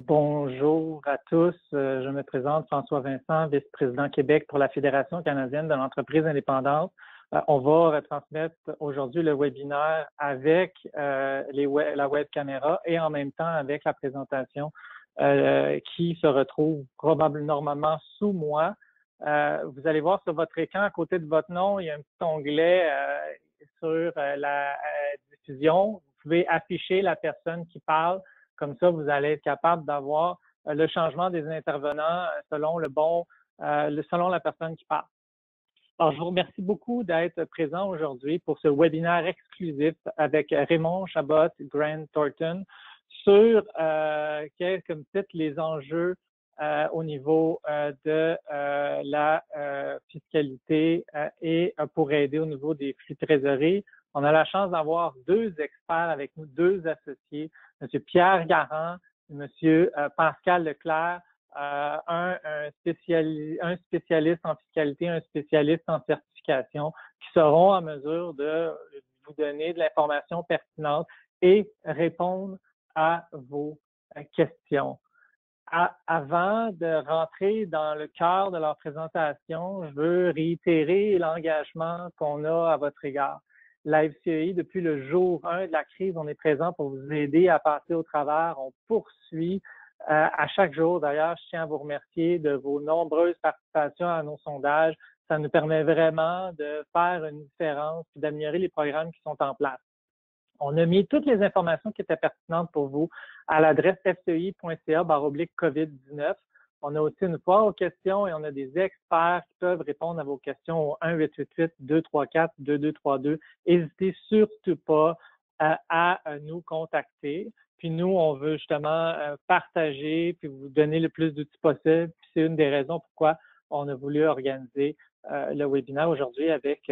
Bonjour à tous. Je me présente François Vincent, vice-président Québec pour la Fédération canadienne de l'entreprise indépendante. On va retransmettre aujourd'hui le webinaire avec la web caméra et en même temps avec la présentation qui se retrouve probablement normalement sous moi. Vous allez voir sur votre écran à côté de votre nom, il y a un petit onglet sur la diffusion. Vous pouvez afficher la personne qui parle. Comme ça, vous allez être capable d'avoir le changement des intervenants selon selon la personne qui parle. Alors, je vous remercie beaucoup d'être présent aujourd'hui pour ce webinaire exclusif avec Raymond Chabot, Grant Thornton sur quels comme titre les enjeux au niveau de la fiscalité et pour aider au niveau des flux de trésorerie. On a la chance d'avoir deux experts avec nous, deux associés, M. Pierre Garand et M. Pascal Leclerc, un spécialiste en fiscalité, un spécialiste en certification, qui seront en mesure de vous donner de l'information pertinente et répondre à vos questions. Avant de rentrer dans le cœur de leur présentation, je veux réitérer l'engagement qu'on a à votre égard. La FCEI, depuis le jour 1 de la crise, on est présent pour vous aider à passer au travers. On poursuit à chaque jour. D'ailleurs, je tiens à vous remercier de vos nombreuses participations à nos sondages. Ça nous permet vraiment de faire une différence et d'améliorer les programmes qui sont en place. On a mis toutes les informations qui étaient pertinentes pour vous à l'adresse fcei.ca/COVID-19. On a aussi une foire aux questions et on a des experts qui peuvent répondre à vos questions au 1-888-234-2232. N'hésitez surtout pas à nous contacter. Puis nous, on veut justement partager puis vous donner le plus d'outils possible. Puis c'est une des raisons pourquoi on a voulu organiser le webinaire aujourd'hui avec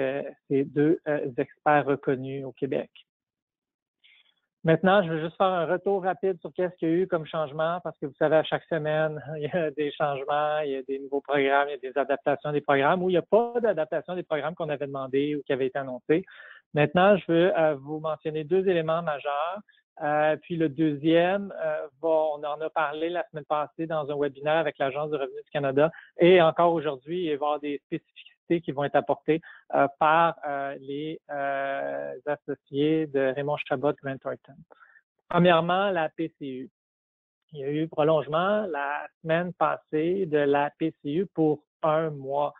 ces deux experts reconnus au Québec. Maintenant, je veux juste faire un retour rapide sur qu'est-ce qu'il y a eu comme changement, parce que vous savez, à chaque semaine, il y a des changements, il y a des nouveaux programmes, il y a des adaptations des programmes, ou il n'y a pas d'adaptation des programmes qu'on avait demandé ou qui avaient été annoncés. Maintenant, je veux vous mentionner deux éléments majeurs. Puis le deuxième, on en a parlé la semaine passée dans un webinaire avec l'Agence du revenu du Canada, et encore aujourd'hui, il va y avoir des spécificités qui vont être apportées par les associés de Raymond Chabot, Grant Thornton. Premièrement, la PCU. Il y a eu prolongement la semaine passée de la PCU pour 1 mois.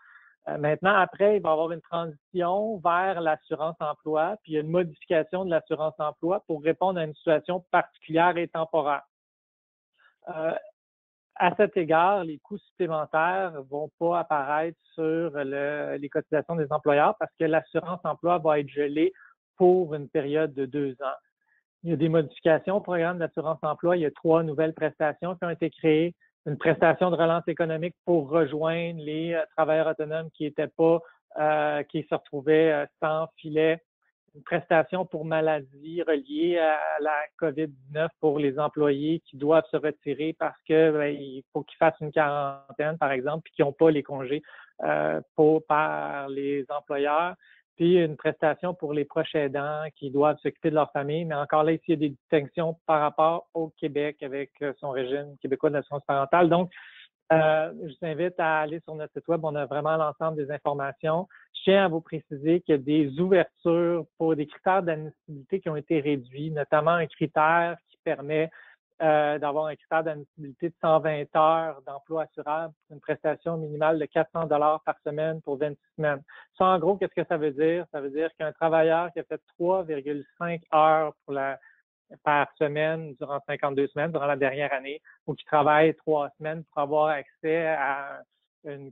Maintenant, après, il va y avoir une transition vers l'assurance-emploi, puis il y a une modification de l'assurance-emploi pour répondre à une situation particulière et temporaire. À cet égard, les coûts supplémentaires vont pas apparaître sur les cotisations des employeurs parce que l'assurance-emploi va être gelée pour une période de 2 ans. Il y a des modifications au programme d'assurance-emploi. Il y a 3 nouvelles prestations qui ont été créées. Une prestation de relance économique pour rejoindre les travailleurs autonomes qui se retrouvaient sans filet. Une prestation pour maladie reliée à la COVID-19 pour les employés qui doivent se retirer parce que il faut qu'ils fassent une quarantaine, par exemple, puis qui n'ont pas les congés par les employeurs. Puis une prestation pour les proches aidants qui doivent s'occuper de leur famille. Mais encore là, ici, il y a des distinctions par rapport au Québec avec son régime québécois d'assurance parentale. Donc, je vous invite à aller sur notre site web. On a vraiment l'ensemble des informations. Je tiens à vous préciser qu'il y a des ouvertures pour des critères d'admissibilité qui ont été réduits, notamment un critère qui permet d'avoir un critère d'admissibilité de 120 heures d'emploi assurable, une prestation minimale de 400 $ par semaine pour 26 semaines. Ça, en gros, qu'est-ce que ça veut dire? Ça veut dire qu'un travailleur qui a fait 3,5 heures par semaine durant 52 semaines, durant la dernière année, ou qui travaille 3 semaines pour avoir accès à un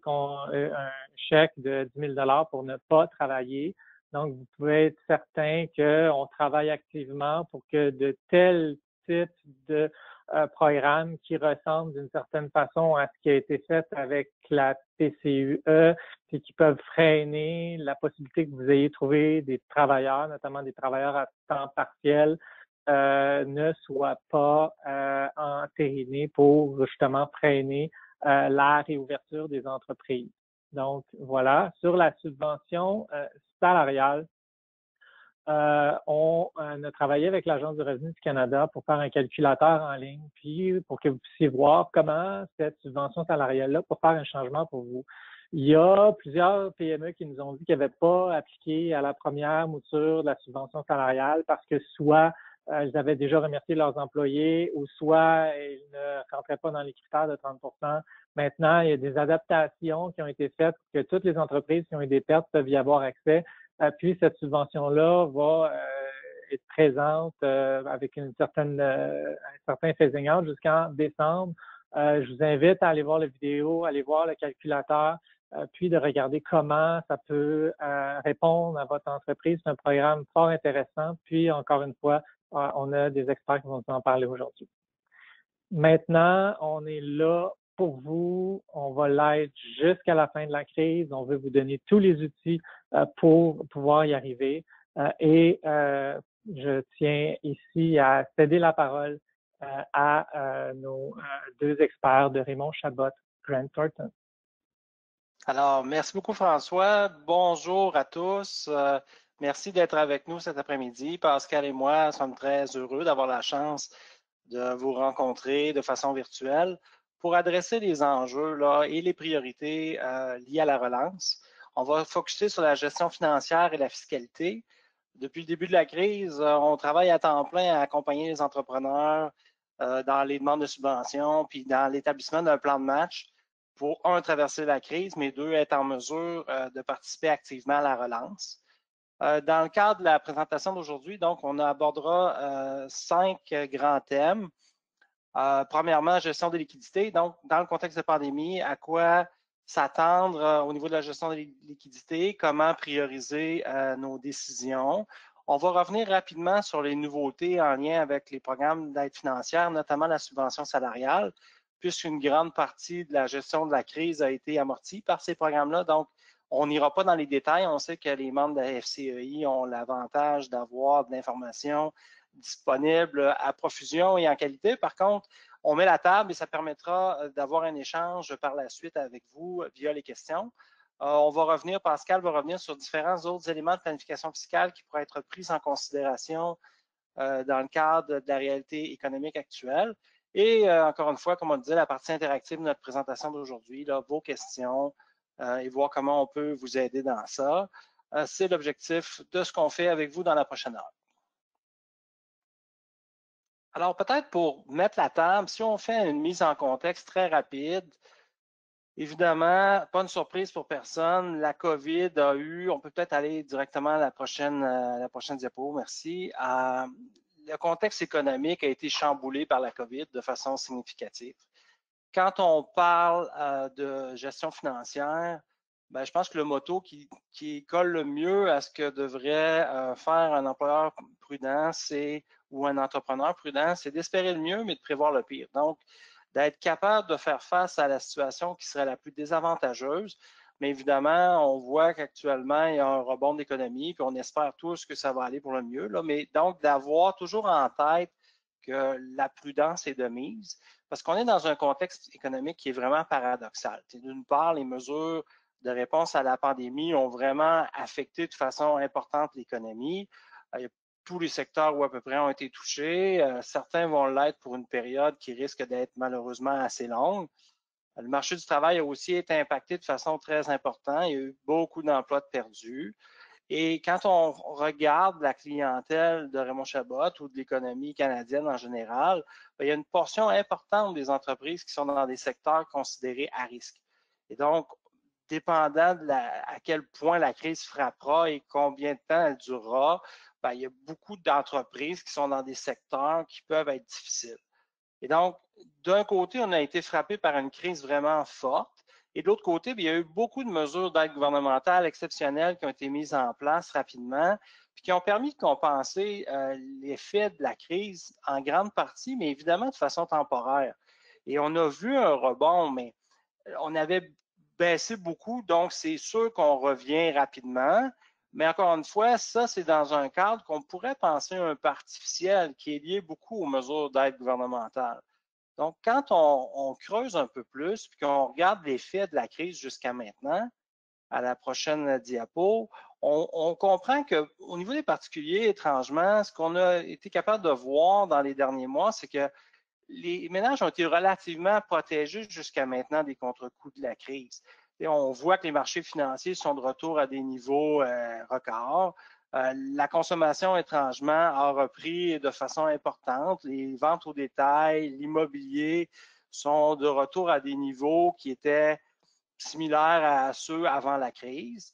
chèque de 10 000 $ pour ne pas travailler. Donc, vous pouvez être certain qu'on travaille activement pour que de tels types de programmes qui ressemblent d'une certaine façon à ce qui a été fait avec la PCUE, et qui peuvent freiner la possibilité que vous ayez trouvé des travailleurs, notamment des travailleurs à temps partiel, ne soit pas entériné pour justement freiner la réouverture des entreprises. Donc, voilà. Sur la subvention salariale, on a travaillé avec l'Agence du revenu du Canada pour faire un calculateur en ligne, puis pour que vous puissiez voir comment cette subvention salariale-là pour faire un changement pour vous. Il y a plusieurs PME qui nous ont dit qu'ils n'avaient pas appliqué à la première mouture de la subvention salariale parce que soit ils avaient déjà remercié leurs employés ou soit ils ne rentraient pas dans les critères de 30 Maintenant, il y a des adaptations qui ont été faites pour que toutes les entreprises qui ont eu des pertes peuvent y avoir accès. Puis cette subvention-là va être présente avec un certain phasing out jusqu'en décembre. Je vous invite à aller voir la vidéo, aller voir le calculateur, puis de regarder comment ça peut répondre à votre entreprise. C'est un programme fort intéressant. Puis, encore une fois, on a des experts qui vont nous en parler aujourd'hui. Maintenant, on est là pour vous. On va l'être jusqu'à la fin de la crise. On veut vous donner tous les outils pour pouvoir y arriver. Je tiens ici à céder la parole à nos deux experts de Raymond Chabot, Grant Thornton. Alors, merci beaucoup, François. Bonjour à tous. Merci d'être avec nous cet après-midi. Pascal et moi sommes très heureux d'avoir la chance de vous rencontrer de façon virtuelle pour adresser les enjeux là, et les priorités liées à la relance. On va focuser sur la gestion financière et la fiscalité. Depuis le début de la crise, on travaille à temps plein à accompagner les entrepreneurs dans les demandes de subventions puis dans l'établissement d'un plan de match pour, un, traverser la crise, mais deux, être en mesure de participer activement à la relance. Dans le cadre de la présentation d'aujourd'hui, donc, on abordera 5 grands thèmes. Premièrement, gestion des liquidités. Donc, dans le contexte de pandémie, à quoi s'attendre au niveau de la gestion des liquidités, comment prioriser nos décisions. On va revenir rapidement sur les nouveautés en lien avec les programmes d'aide financière, notamment la subvention salariale, puisqu'une grande partie de la gestion de la crise a été amortie par ces programmes-là. Donc, on n'ira pas dans les détails. On sait que les membres de la FCEI ont l'avantage d'avoir de l'information disponible à profusion et en qualité. Par contre, on met la table et ça permettra d'avoir un échange par la suite avec vous via les questions. Pascal va revenir sur différents autres éléments de planification fiscale qui pourraient être pris en considération dans le cadre de la réalité économique actuelle. Et encore une fois, comme on disait, la partie interactive de notre présentation d'aujourd'hui, vos questions et voir comment on peut vous aider dans ça. C'est l'objectif de ce qu'on fait avec vous dans la prochaine heure. Alors, peut-être pour mettre la table, si on fait une mise en contexte très rapide, évidemment, pas une surprise pour personne, la COVID a eu, on peut peut-être aller directement à la prochaine diapo, merci. Le contexte économique a été chamboulé par la COVID de façon significative. Quand on parle de gestion financière, ben, je pense que le motto qui colle le mieux à ce que devrait faire un employeur prudent, ou un entrepreneur prudent, c'est d'espérer le mieux, mais de prévoir le pire. Donc, d'être capable de faire face à la situation qui serait la plus désavantageuse. Mais évidemment, on voit qu'actuellement, il y a un rebond d'économie, puis on espère tous que ça va aller pour le mieux. Là. Mais donc, d'avoir toujours en tête que la prudence est de mise, parce qu'on est dans un contexte économique qui est vraiment paradoxal. D'une part, les mesures de réponse à la pandémie ont vraiment affecté de façon importante l'économie. Tous les secteurs où à peu près ont été touchés. Certains vont l'être pour une période qui risque d'être malheureusement assez longue. Le marché du travail a aussi été impacté de façon très importante. Il y a eu beaucoup d'emplois de perdus. Et quand on regarde la clientèle de Raymond Chabot ou de l'économie canadienne en général, il y a une portion importante des entreprises qui sont dans des secteurs considérés à risque. Et donc, dépendant à quel point la crise frappera et combien de temps elle durera, il y a beaucoup d'entreprises qui sont dans des secteurs qui peuvent être difficiles. Et donc, d'un côté, on a été frappé par une crise vraiment forte. Et de l'autre côté, il y a eu beaucoup de mesures d'aide gouvernementale exceptionnelles qui ont été mises en place rapidement, puis qui ont permis de compenser l'effet de la crise en grande partie, mais évidemment de façon temporaire. Et on a vu un rebond, mais on avait baissé beaucoup, donc c'est sûr qu'on revient rapidement. Mais encore une fois, ça, c'est dans un cadre qu'on pourrait penser un peu artificiel qui est lié beaucoup aux mesures d'aide gouvernementale. Donc, quand on creuse un peu plus, puis qu'on regarde l'effet de la crise jusqu'à maintenant, à la prochaine diapo, On comprend qu'au niveau des particuliers, étrangement, ce qu'on a été capable de voir dans les derniers mois, c'est que les ménages ont été relativement protégés jusqu'à maintenant des contre-coups de la crise. Et on voit que les marchés financiers sont de retour à des niveaux records. La consommation, étrangement, a repris de façon importante. Les ventes au détail, l'immobilier sont de retour à des niveaux qui étaient similaires à ceux avant la crise.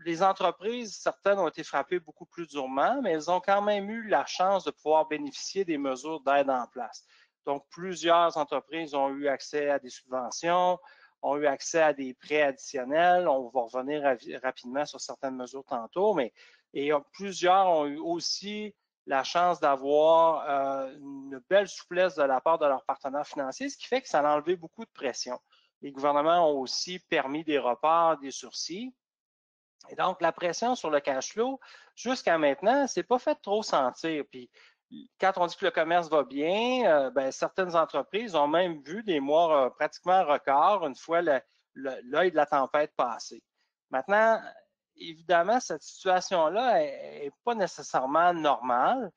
Les entreprises, certaines ont été frappées beaucoup plus durement, mais elles ont quand même eu la chance de pouvoir bénéficier des mesures d'aide en place. Donc, plusieurs entreprises ont eu accès à des subventions, ont eu accès à des prêts additionnels. On va revenir rapidement sur certaines mesures tantôt, mais plusieurs ont eu aussi la chance d'avoir une belle souplesse de la part de leurs partenaires financiers, ce qui fait que ça a enlevé beaucoup de pression. Les gouvernements ont aussi permis des reports, des sursis. Et donc, la pression sur le cash flow, jusqu'à maintenant, c'est pas fait trop sentir. Puis, quand on dit que le commerce va bien, certaines entreprises ont même vu des mois pratiquement records une fois l'œil de la tempête passé. Maintenant, évidemment, cette situation-là n'est pas nécessairement normale.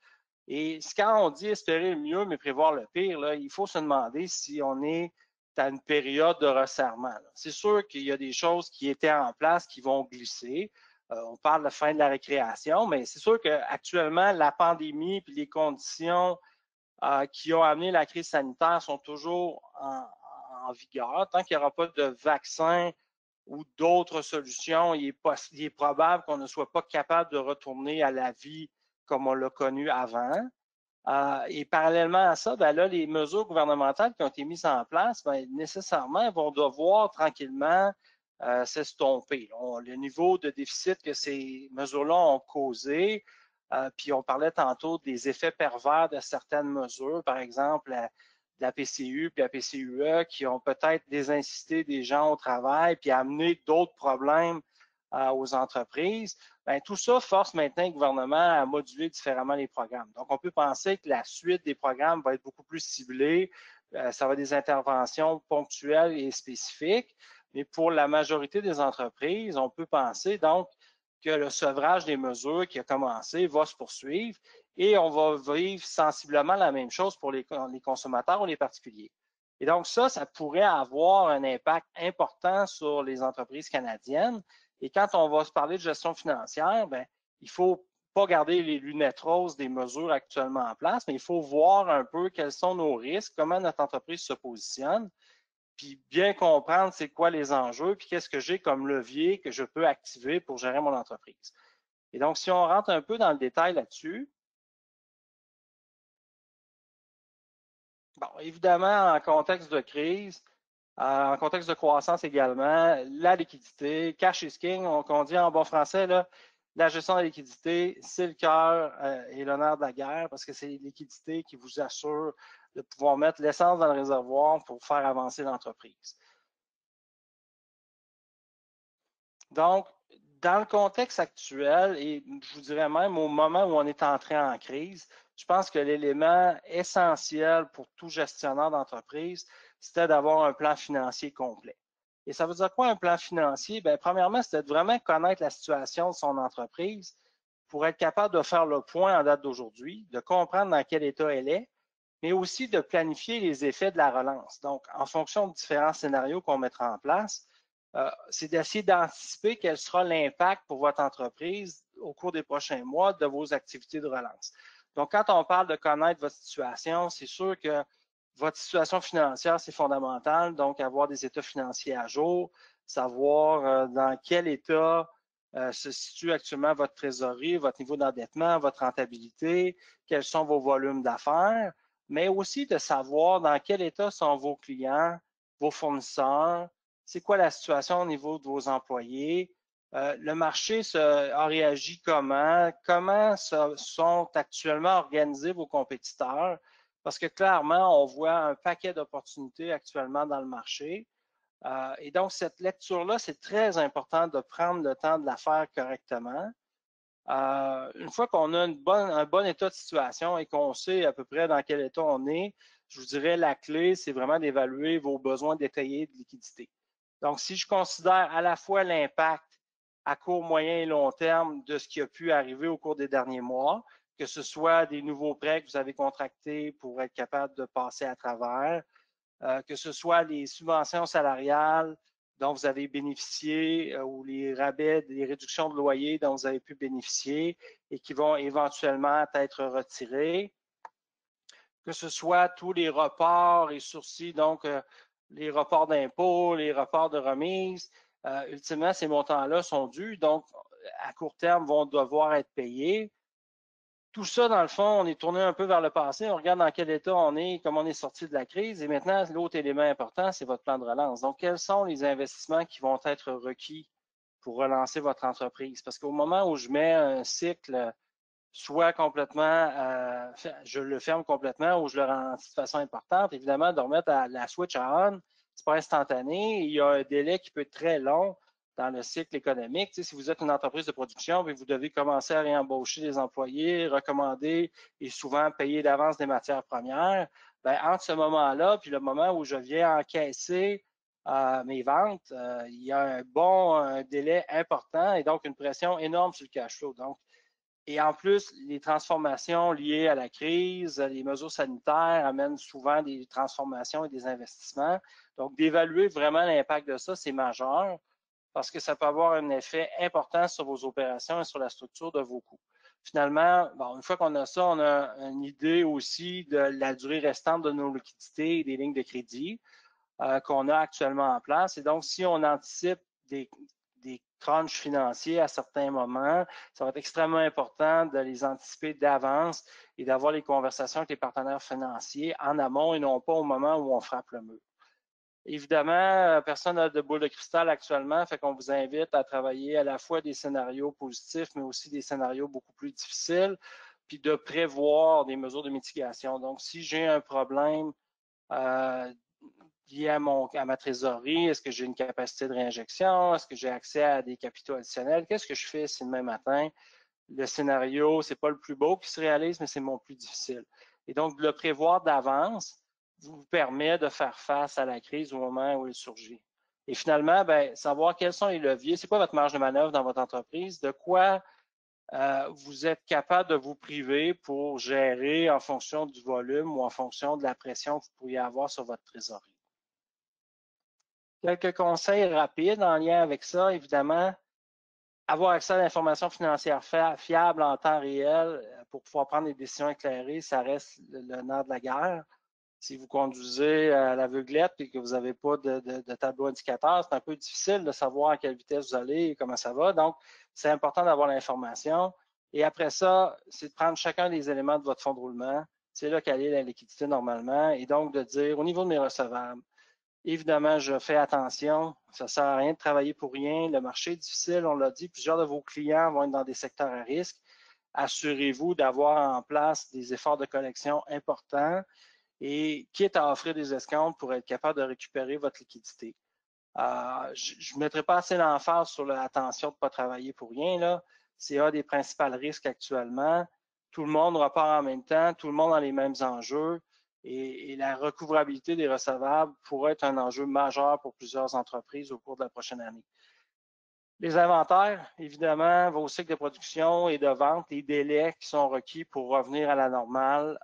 Et quand on dit espérer le mieux, mais prévoir le pire, là, il faut se demander si on est à une période de resserrement. C'est sûr qu'il y a des choses qui étaient en place qui vont glisser. On parle de la fin de la récréation, mais c'est sûr qu'actuellement, la pandémie et les conditions qui ont amené la crise sanitaire sont toujours en vigueur. Tant qu'il n'y aura pas de vaccin ou d'autres solutions, il est probable qu'on ne soit pas capable de retourner à la vie comme on l'a connu avant. Et parallèlement à ça, là, les mesures gouvernementales qui ont été mises en place, nécessairement, vont devoir tranquillement s'estomper. Le niveau de déficit que ces mesures-là ont causé, puis on parlait tantôt des effets pervers de certaines mesures, par exemple la PCU puis la PCUE, qui ont peut-être désincité des gens au travail puis amené d'autres problèmes aux entreprises. Tout ça force maintenant le gouvernement à moduler différemment les programmes. Donc, on peut penser que la suite des programmes va être beaucoup plus ciblée. Ça va être des interventions ponctuelles et spécifiques. Mais pour la majorité des entreprises, on peut penser donc que le sevrage des mesures qui a commencé va se poursuivre et on va vivre sensiblement la même chose pour les consommateurs ou les particuliers. Et donc ça pourrait avoir un impact important sur les entreprises canadiennes. Et quand on va se parler de gestion financière, il ne faut pas garder les lunettes roses des mesures actuellement en place, mais il faut voir un peu quels sont nos risques, comment notre entreprise se positionne, puis bien comprendre c'est quoi les enjeux, puis qu'est-ce que j'ai comme levier que je peux activer pour gérer mon entreprise. Et donc, si on rentre un peu dans le détail là-dessus, évidemment, en contexte de crise, en contexte de croissance également, la liquidité, cash is king, on dit en bon français, là, la gestion de la liquidité, c'est le cœur et l'honneur de la guerre parce que c'est les liquidités qui vous assurent de pouvoir mettre l'essence dans le réservoir pour faire avancer l'entreprise. Donc, dans le contexte actuel, et je vous dirais même au moment où on est entré en crise, je pense que l'élément essentiel pour tout gestionnaire d'entreprise, c'était d'avoir un plan financier complet. Et ça veut dire quoi un plan financier? Premièrement, c'était de vraiment connaître la situation de son entreprise pour être capable de faire le point en date d'aujourd'hui, de comprendre dans quel état elle est, mais aussi de planifier les effets de la relance. Donc, en fonction de différents scénarios qu'on mettra en place, c'est d'essayer d'anticiper quel sera l'impact pour votre entreprise au cours des prochains mois de vos activités de relance. Donc, quand on parle de connaître votre situation, c'est sûr que votre situation financière, c'est fondamental. Donc, avoir des états financiers à jour, savoir dans quel état se situe actuellement votre trésorerie, votre niveau d'endettement, votre rentabilité, quels sont vos volumes d'affaires, mais aussi de savoir dans quel état sont vos clients, vos fournisseurs, c'est quoi la situation au niveau de vos employés, le marché a réagi comment sont actuellement organisés vos compétiteurs, parce que clairement, on voit un paquet d'opportunités actuellement dans le marché. Et donc, cette lecture-là, c'est très important de prendre le temps de la faire correctement. Une fois qu'on a un bon état de situation et qu'on sait à peu près dans quel état on est, je vous dirais la clé, c'est vraiment d'évaluer vos besoins détaillés de liquidité. Donc, si je considère à la fois l'impact à court, moyen et long terme de ce qui a pu arriver au cours des derniers mois, que ce soit des nouveaux prêts que vous avez contractés pour être capable de passer à travers, que ce soit les subventions salariales dont vous avez bénéficié ou les rabais, les réductions de loyer dont vous avez pu bénéficier et qui vont éventuellement être retirés, que ce soit tous les reports et sursis, donc les reports d'impôts, les reports de remise. Ultimement, ces montants-là sont dus, donc à court terme vont devoir être payés. Tout ça, dans le fond, on est tourné un peu vers le passé. On regarde dans quel état on est, comment on est sorti de la crise. Et maintenant, l'autre élément important, c'est votre plan de relance. Donc, quels sont les investissements qui vont être requis pour relancer votre entreprise? Parce qu'au moment où je mets un cycle, soit complètement, je le ferme complètement ou je le ralentis de façon importante, évidemment, de remettre la switch à on, c'est pas instantané. Il y a un délai qui peut être très long dans le cycle économique. Tu sais, si vous êtes une entreprise de production, vous devez commencer à réembaucher des employés, recommander et souvent payer d'avance des matières premières. Bien, entre ce moment-là puis le moment où je viens encaisser mes ventes, il y a un délai important et donc une pression énorme sur le cash flow. Donc, et en plus, les transformations liées à la crise, les mesures sanitaires amènent souvent des transformations et des investissements. Donc, d'évaluer vraiment l'impact de ça, c'est majeur parce que ça peut avoir un effet important sur vos opérations et sur la structure de vos coûts. Finalement, bon, une fois qu'on a ça, on a une idée aussi de la durée restante de nos liquidités et des lignes de crédit qu'on a actuellement en place. Et donc, si on anticipe des crunchs financiers à certains moments, ça va être extrêmement important de les anticiper d'avance et d'avoir les conversations avec les partenaires financiers en amont et non pas au moment où on frappe le mur. Évidemment, personne n'a de boule de cristal actuellement, fait qu'on vous invite à travailler à la fois des scénarios positifs, mais aussi des scénarios beaucoup plus difficiles, puis de prévoir des mesures de mitigation. Donc, si j'ai un problème lié à ma trésorerie, est-ce que j'ai une capacité de réinjection, est-ce que j'ai accès à des capitaux additionnels, qu'est-ce que je fais si demain matin, le scénario, c'est pas le plus beau qui se réalise, mais c'est mon plus difficile. Et donc, de le prévoir d'avance vous permet de faire face à la crise au moment où elle surgit. Et finalement, ben, savoir quels sont les leviers, c'est quoi votre marge de manœuvre dans votre entreprise, de quoi vous êtes capable de vous priver pour gérer en fonction du volume ou en fonction de la pression que vous pourriez avoir sur votre trésorerie. Quelques conseils rapides en lien avec ça, évidemment, avoir accès à l'information financière fiable en temps réel pour pouvoir prendre des décisions éclairées, ça reste le nerf de la guerre. Si vous conduisez à l'aveuglette et que vous n'avez pas de tableau indicateur, c'est un peu difficile de savoir à quelle vitesse vous allez et comment ça va. Donc, c'est important d'avoir l'information. Et après ça, c'est de prendre chacun des éléments de votre fonds de roulement. C'est là qu'elle est la liquidité normalement. Et donc, de dire, au niveau de mes recevables, évidemment, je fais attention. Ça ne sert à rien de travailler pour rien. Le marché est difficile, on l'a dit. Plusieurs de vos clients vont être dans des secteurs à risque. Assurez-vous d'avoir en place des efforts de collection importants et quitte à offrir des escomptes pour être capable de récupérer votre liquidité. Je ne mettrai pas assez l'emphase sur l'attention de ne pas travailler pour rien, là. C'est un des principaux risques actuellement. Tout le monde repart en même temps, tout le monde a les mêmes enjeux et la recouvrabilité des recevables pourrait être un enjeu majeur pour plusieurs entreprises au cours de la prochaine année. Les inventaires, évidemment, vos cycles de production et de vente, les délais qui sont requis pour revenir à la normale,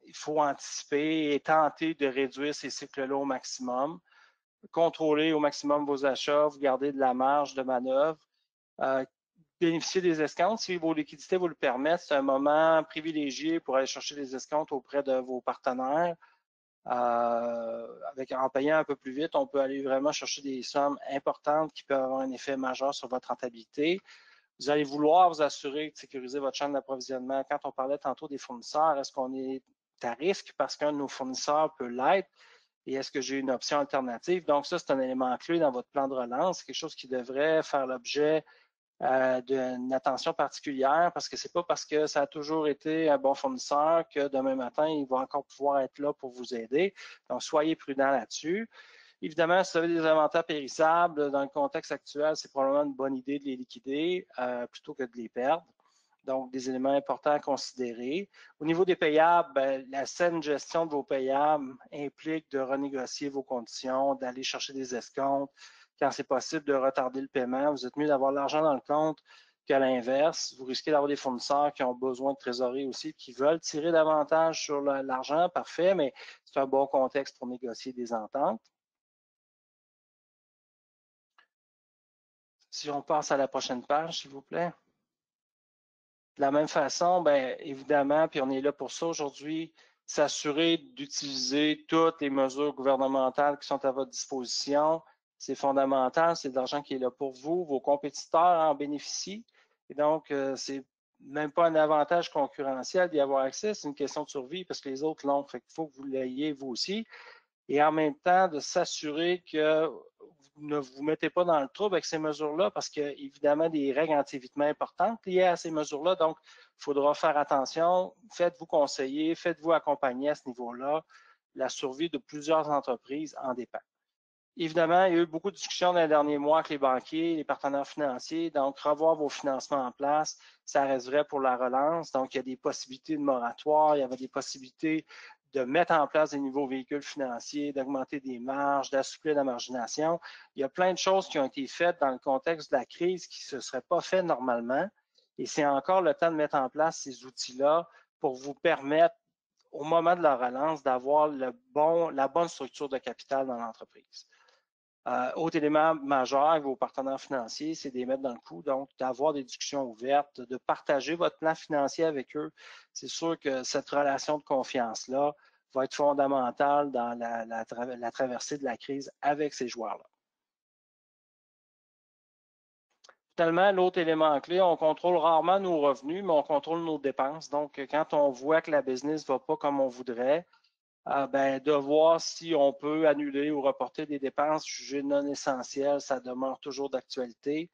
il faut anticiper et tenter de réduire ces cycles-là au maximum. Contrôler au maximum vos achats, vous gardez de la marge de manœuvre. Bénéficier des escomptes, si vos liquidités vous le permettent, c'est un moment privilégié pour aller chercher des escomptes auprès de vos partenaires. En payant un peu plus vite, on peut aller vraiment chercher des sommes importantes qui peuvent avoir un effet majeur sur votre rentabilité. Vous allez vouloir vous assurer de sécuriser votre chaîne d'approvisionnement. Quand on parlait tantôt des fournisseurs, est-ce qu'on est à risque parce qu'un de nos fournisseurs peut l'être? Et est-ce que j'ai une option alternative? Donc, ça, c'est un élément clé dans votre plan de relance. C'est quelque chose qui devrait faire l'objet d'une attention particulière parce que c'est pas parce que ça a toujours été un bon fournisseur que demain matin, il va encore pouvoir être là pour vous aider. Donc, soyez prudent là-dessus. Évidemment, si vous avez des inventaires périssables, dans le contexte actuel, c'est probablement une bonne idée de les liquider plutôt que de les perdre. Donc, des éléments importants à considérer. Au niveau des payables, ben, la saine gestion de vos payables implique de renégocier vos conditions, d'aller chercher des escomptes, quand c'est possible de retarder le paiement. Vous êtes mieux d'avoir l'argent dans le compte qu'à l'inverse. Vous risquez d'avoir des fournisseurs qui ont besoin de trésorerie aussi, qui veulent tirer davantage sur l'argent, parfait, mais c'est un bon contexte pour négocier des ententes. Si on passe à la prochaine page, s'il vous plaît. De la même façon, bien évidemment, puis on est là pour ça aujourd'hui, s'assurer d'utiliser toutes les mesures gouvernementales qui sont à votre disposition. C'est fondamental, c'est de l'argent qui est là pour vous. Vos compétiteurs en bénéficient. Et donc, c'est même pas un avantage concurrentiel d'y avoir accès, c'est une question de survie parce que les autres l'ont. Fait qu'il faut que vous l'ayez vous aussi. Et en même temps, de s'assurer que vous ne vous mettez pas dans le trouble avec ces mesures-là parce qu'il y a évidemment des règles anti-évitement importantes liées à ces mesures-là. Donc, il faudra faire attention. Faites-vous conseiller, faites-vous accompagner à ce niveau-là. La survie de plusieurs entreprises en dépend. Évidemment, il y a eu beaucoup de discussions dans les derniers mois avec les banquiers, les partenaires financiers. Donc, revoir vos financements en place, ça reste vrai pour la relance. Donc, il y a des possibilités de moratoire, il y avait des possibilités de mettre en place des nouveaux véhicules financiers, d'augmenter des marges, d'assouplir la margination. Il y a plein de choses qui ont été faites dans le contexte de la crise qui ne se seraient pas faites normalement. Et c'est encore le temps de mettre en place ces outils-là pour vous permettre, au moment de la relance, d'avoir la bonne structure de capital dans l'entreprise. Autre élément majeur avec vos partenaires financiers, c'est de les mettre dans le coup, donc d'avoir des discussions ouvertes, de partager votre plan financier avec eux. C'est sûr que cette relation de confiance-là va être fondamentale dans la traversée de la crise avec ces joueurs-là. Finalement, l'autre élément clé, on contrôle rarement nos revenus, mais on contrôle nos dépenses. Donc, quand on voit que la business ne va pas comme on voudrait, de voir si on peut annuler ou reporter des dépenses jugées non essentielles, ça demeure toujours d'actualité.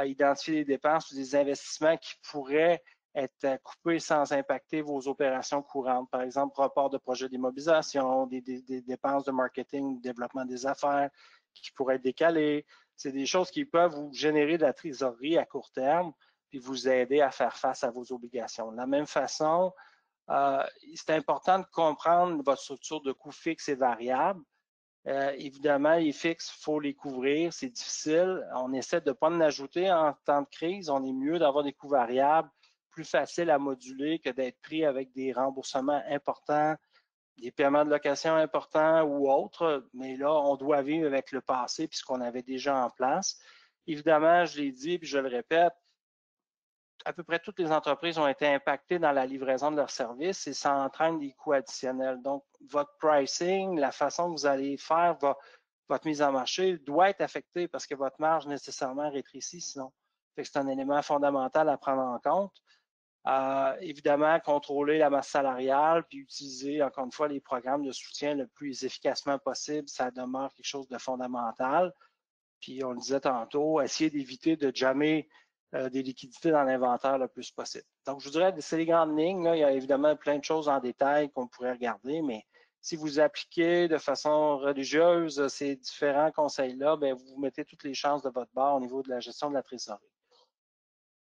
Identifier les dépenses ou des investissements qui pourraient être coupés sans impacter vos opérations courantes. Par exemple, report de projets d'immobilisation, des dépenses de marketing, développement des affaires qui pourraient être décalées. C'est des choses qui peuvent vous générer de la trésorerie à court terme puis vous aider à faire face à vos obligations. De la même façon, c'est important de comprendre votre structure de coûts fixes et variables. Évidemment, les fixes, il faut les couvrir, c'est difficile. On essaie de ne pas en ajouter en temps de crise. On est mieux d'avoir des coûts variables plus faciles à moduler que d'être pris avec des remboursements importants, des paiements de location importants ou autres. Mais là, on doit vivre avec le passé puis ce qu'on avait déjà en place. Évidemment, je l'ai dit puis je le répète, à peu près toutes les entreprises ont été impactées dans la livraison de leurs services et ça entraîne des coûts additionnels. Donc, votre pricing, la façon que vous allez faire votre mise en marché doit être affectée parce que votre marge nécessairement rétrécit sinon. C'est un élément fondamental à prendre en compte. Évidemment, contrôler la masse salariale puis utiliser, encore une fois, les programmes de soutien le plus efficacement possible, ça demeure quelque chose de fondamental. Puis, on le disait tantôt, essayer d'éviter de jammer des liquidités dans l'inventaire le plus possible. Donc, je vous dirais, c'est les grandes lignes. Là. Il y a évidemment plein de choses en détail qu'on pourrait regarder, mais si vous appliquez de façon religieuse ces différents conseils-là, vous mettez toutes les chances de votre bord au niveau de la gestion de la trésorerie.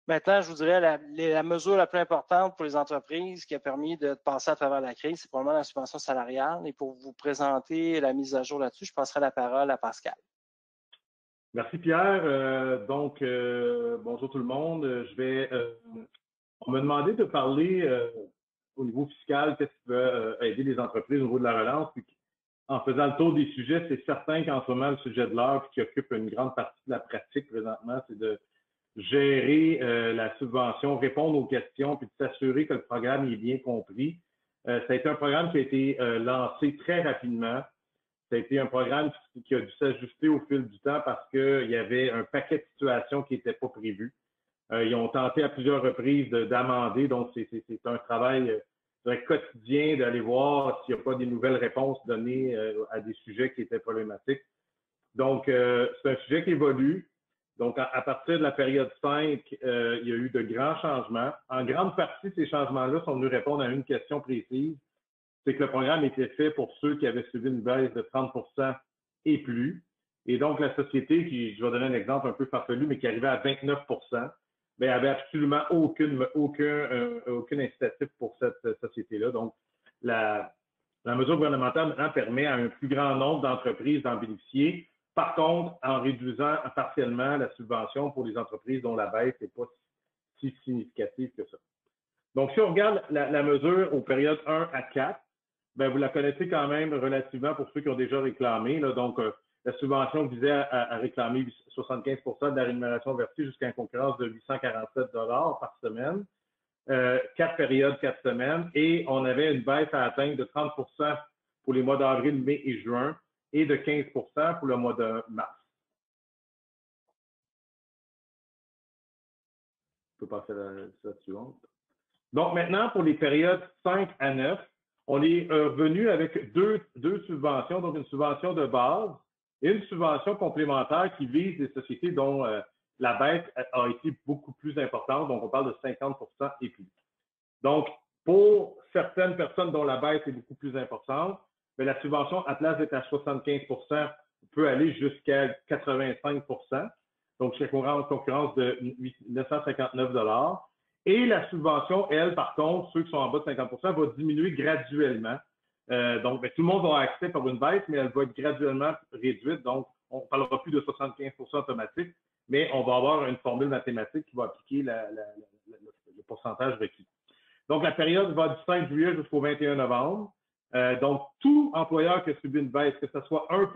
Maintenant, je vous dirais, la mesure la plus importante pour les entreprises qui a permis de passer à travers la crise, c'est probablement la subvention salariale. Et pour vous présenter la mise à jour là-dessus, je passerai la parole à Pascal. Merci Pierre. Bonjour tout le monde. On m'a demandé de parler au niveau fiscal, qu'est-ce qui peut aider les entreprises au niveau de la relance. Puis, en faisant le tour des sujets, c'est certain qu'en ce moment, le sujet de l'heure, qui occupe une grande partie de la pratique présentement, c'est de gérer la subvention, répondre aux questions, puis de s'assurer que le programme est bien compris. Ça a été un programme qui a été lancé très rapidement. Ça a été un programme qui a dû s'ajuster au fil du temps parce qu'il y avait un paquet de situations qui n'étaient pas prévues. Ils ont tenté à plusieurs reprises d'amender, donc c'est un travail quotidien d'aller voir s'il n'y a pas des nouvelles réponses données à des sujets qui étaient problématiques. Donc, c'est un sujet qui évolue. Donc, à partir de la période 5, il y a eu de grands changements. En grande partie, ces changements-là sont venus répondre à une question précise. C'est que le programme était fait pour ceux qui avaient subi une baisse de 30 % et plus. Et donc, la société, je vais donner un exemple un peu farfelu, mais qui arrivait à 29 % avait absolument aucun incitatif pour cette société-là. Donc, la mesure gouvernementale maintenant permet à un plus grand nombre d'entreprises d'en bénéficier. Par contre, en réduisant partiellement la subvention pour les entreprises dont la baisse n'est pas si significative que ça. Donc, si on regarde la mesure aux périodes 1 à 4, ben, vous la connaissez quand même relativement pour ceux qui ont déjà réclamé. Là. Donc, la subvention visait à réclamer 75 de la rémunération versée jusqu'à une concurrence de 847 par semaine. 4 périodes, 4 semaines. Et on avait une baisse à atteindre de 30 pour les mois d'avril, mai et juin et de 15 pour le mois de mars. Je peux passer à la suivante. Donc, maintenant, pour les périodes 5 à 9, on est revenu avec deux subventions, donc une subvention de base et une subvention complémentaire qui vise des sociétés dont la baisse a été beaucoup plus importante. Donc, on parle de 50 et plus. Donc, pour certaines personnes dont la baisse est beaucoup plus importante, mais la subvention, à place d'être à 75 peut aller jusqu'à 85 donc jusqu'à une concurrence de 959 $. Et la subvention, elle, par contre, ceux qui sont en bas de 50 va diminuer graduellement. Donc, tout le monde va avoir accès par une baisse, mais elle va être graduellement réduite. Donc, on ne parlera plus de 75 automatique, mais on va avoir une formule mathématique qui va appliquer le pourcentage requis. Donc, la période va du 5 juillet jusqu'au 21 novembre. Donc, tout employeur qui a subi une baisse, que ce soit 1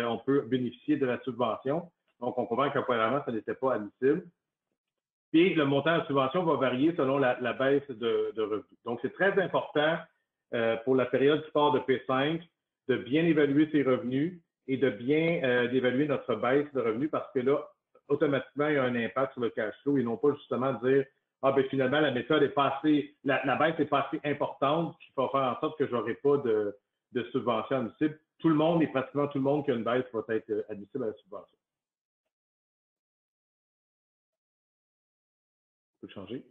on peut bénéficier de la subvention. Donc, on comprend qu'auparavant, ça n'était pas admissible. Puis, le montant de la subvention va varier selon la baisse de revenus. Donc, c'est très important pour la période qui part de P5 de bien évaluer ses revenus et de bien d'évaluer notre baisse de revenus parce que là, automatiquement, il y a un impact sur le cash flow et non pas justement dire « Ah, ben finalement, la méthode est pas assez, la baisse n'est pas assez importante, puis il va faire en sorte que je n'aurai pas de subvention admissible. » Tout le monde et pratiquement tout le monde qui a une baisse va être admissible à la subvention. On peut changer.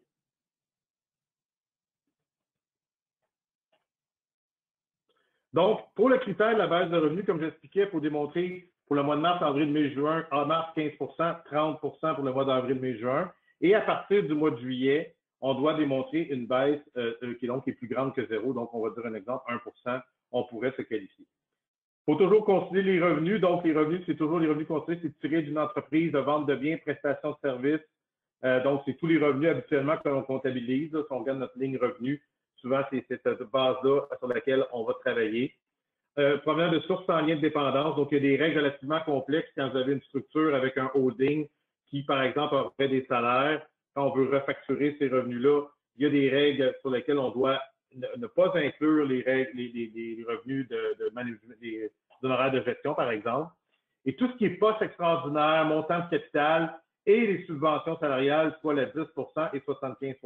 Donc, pour le critère de la baisse de revenus, comme j'expliquais, il faut démontrer pour le mois de mars, avril, mai, juin, en mars 15 30 pour le mois d'avril, mai, juin. Et à partir du mois de juillet, on doit démontrer une baisse qui est plus grande que 0. Donc, on va dire un exemple, 1 on pourrait se qualifier. Il faut toujours considérer les revenus. Donc, les revenus, c'est toujours les revenus considérés, c'est tiré d'une entreprise de vente de biens, prestations de services. Donc, c'est tous les revenus habituellement que l'on comptabilise. Là, si on regarde notre ligne revenus, souvent, c'est cette base-là sur laquelle on va travailler. Provenant de sources sans lien de dépendance. Donc, il y a des règles relativement complexes quand vous avez une structure avec un holding qui, par exemple, aurait des salaires. Quand on veut refacturer ces revenus-là, il y a des règles sur lesquelles on doit ne pas inclure les règles, les revenus de management, des honoraires de gestion, par exemple. Et tout ce qui est poste extraordinaire, montant de capital et les subventions salariales, soit la 10 et 75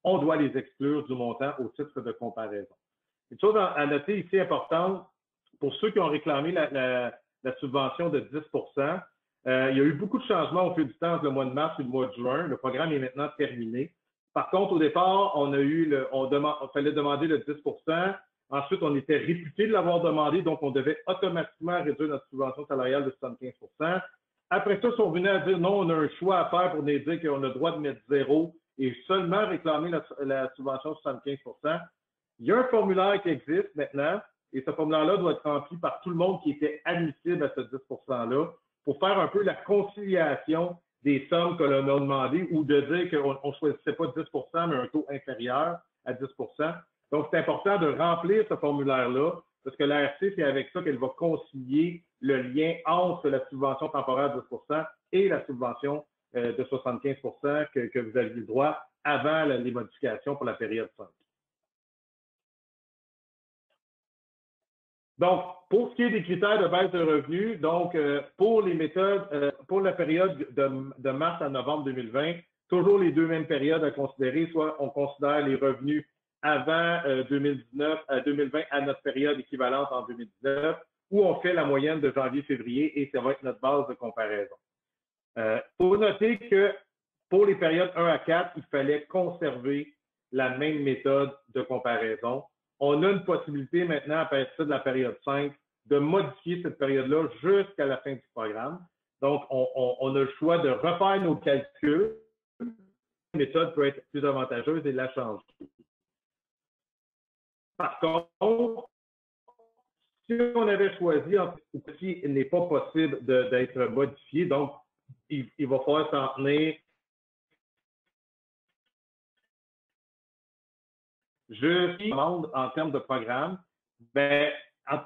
on doit les exclure du montant au titre de comparaison. Une chose à noter ici importante, pour ceux qui ont réclamé la subvention de 10 il y a eu beaucoup de changements au fil du temps entre le mois de mars et le mois de juin. Le programme est maintenant terminé. Par contre, au départ, on fallait demander le 10 Ensuite, on était réputé de l'avoir demandé, donc on devait automatiquement réduire notre subvention salariale de 75 Après ça, ils sont venus à dire non, on a un choix à faire pour nous dire qu'on a le droit de mettre 0 et seulement réclamer la subvention de 75 Il y a un formulaire qui existe maintenant et ce formulaire-là doit être rempli par tout le monde qui était admissible à ce 10 %-là pour faire un peu la conciliation des sommes que l'on a demandées ou de dire qu'on ne choisissait pas 10 mais un taux inférieur à 10 Donc, c'est important de remplir ce formulaire-là parce que l'ARC, c'est avec ça qu'elle va concilier le lien entre la subvention temporaire de 10 et la subvention de 75 que vous aviez le droit avant les modifications pour la période 5. Donc, pour ce qui est des critères de baisse de revenus, donc pour les méthodes, pour la période de mars à novembre 2020, toujours les deux mêmes périodes à considérer, soit on considère les revenus avant 2019 à 2020 à notre période équivalente en 2019, ou on fait la moyenne de janvier-février et ça va être notre base de comparaison. Il faut noter que pour les périodes 1 à 4, il fallait conserver la même méthode de comparaison. On a une possibilité maintenant, à partir de la période 5, de modifier cette période-là jusqu'à la fin du programme. Donc, on a le choix de refaire nos calculs. La méthode peut être plus avantageuse et la changer. Par contre, Si on avait choisi, si il n'est pas possible d'être modifié, donc il va falloir s'en tenir. Je demande en termes de programme, ben,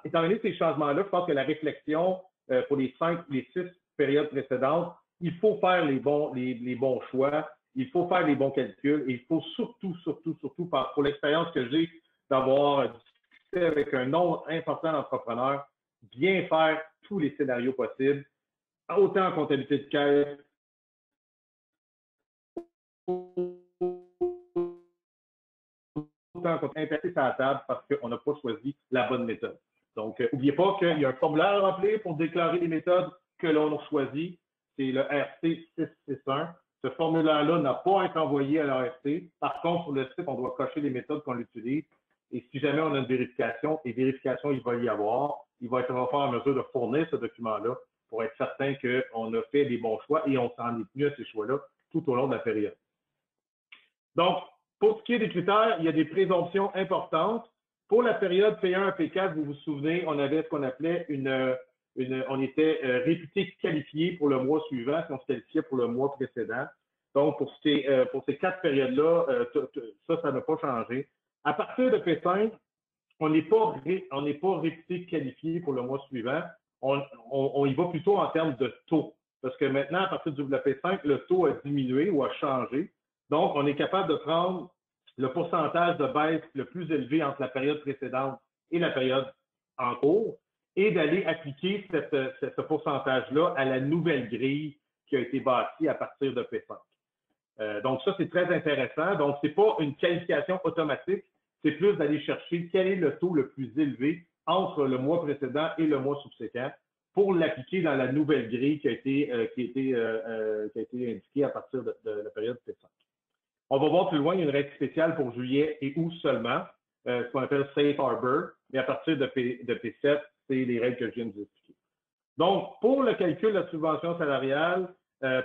étant donné ces changements-là, je pense que la réflexion pour les 6 périodes précédentes, il faut faire les bons choix, il faut faire les bons calculs et il faut surtout, pour l'expérience que j'ai d'avoir discuté avec un nombre important d'entrepreneurs, bien faire tous les scénarios possibles, autant en comptabilité de caisse, autant qu'on impacté sur la table parce qu'on n'a pas choisi la bonne méthode. Donc, n'oubliez pas qu'il y a un formulaire à remplir pour déclarer les méthodes que l'on a choisies. C'est le RC 661. Ce formulaire-là n'a pas à être envoyé à l'ARC. Par contre, sur le site, on doit cocher les méthodes qu'on utilise. Et si jamais on a une vérification, et vérification, il va y avoir, il va être en mesure de fournir ce document-là pour être certain qu'on a fait les bons choix et on s'en est tenu à ces choix-là tout au long de la période. Donc, pour ce qui est des critères, il y a des présomptions importantes. Pour la période P1 à P4, vous vous souvenez, on avait ce qu'on appelait on était réputé qualifié pour le mois suivant si on se qualifiait pour le mois précédent. Donc, pour ces 4 périodes-là, ça n'a pas changé. À partir de P5, on n'est pas réputé qualifié pour le mois suivant. On y va plutôt en termes de taux. Parce que maintenant, à partir du P5, le taux a diminué ou a changé. Donc, on est capable de prendre le pourcentage de baisse le plus élevé entre la période précédente et la période en cours et d'aller appliquer ce pourcentage-là à la nouvelle grille qui a été bâtie à partir de P5. Donc, ça, c'est très intéressant. Donc, ce n'est pas une qualification automatique, c'est plus d'aller chercher quel est le taux le plus élevé entre le mois précédent et le mois subséquent pour l'appliquer dans la nouvelle grille qui a été indiquée à partir de la période P5. On va voir plus loin, il y a une règle spéciale pour juillet et août seulement, ce qu'on appelle Safe Harbor, mais à partir de P7, c'est les règles que je viens de vous expliquer. Donc, pour le calcul de la subvention salariale,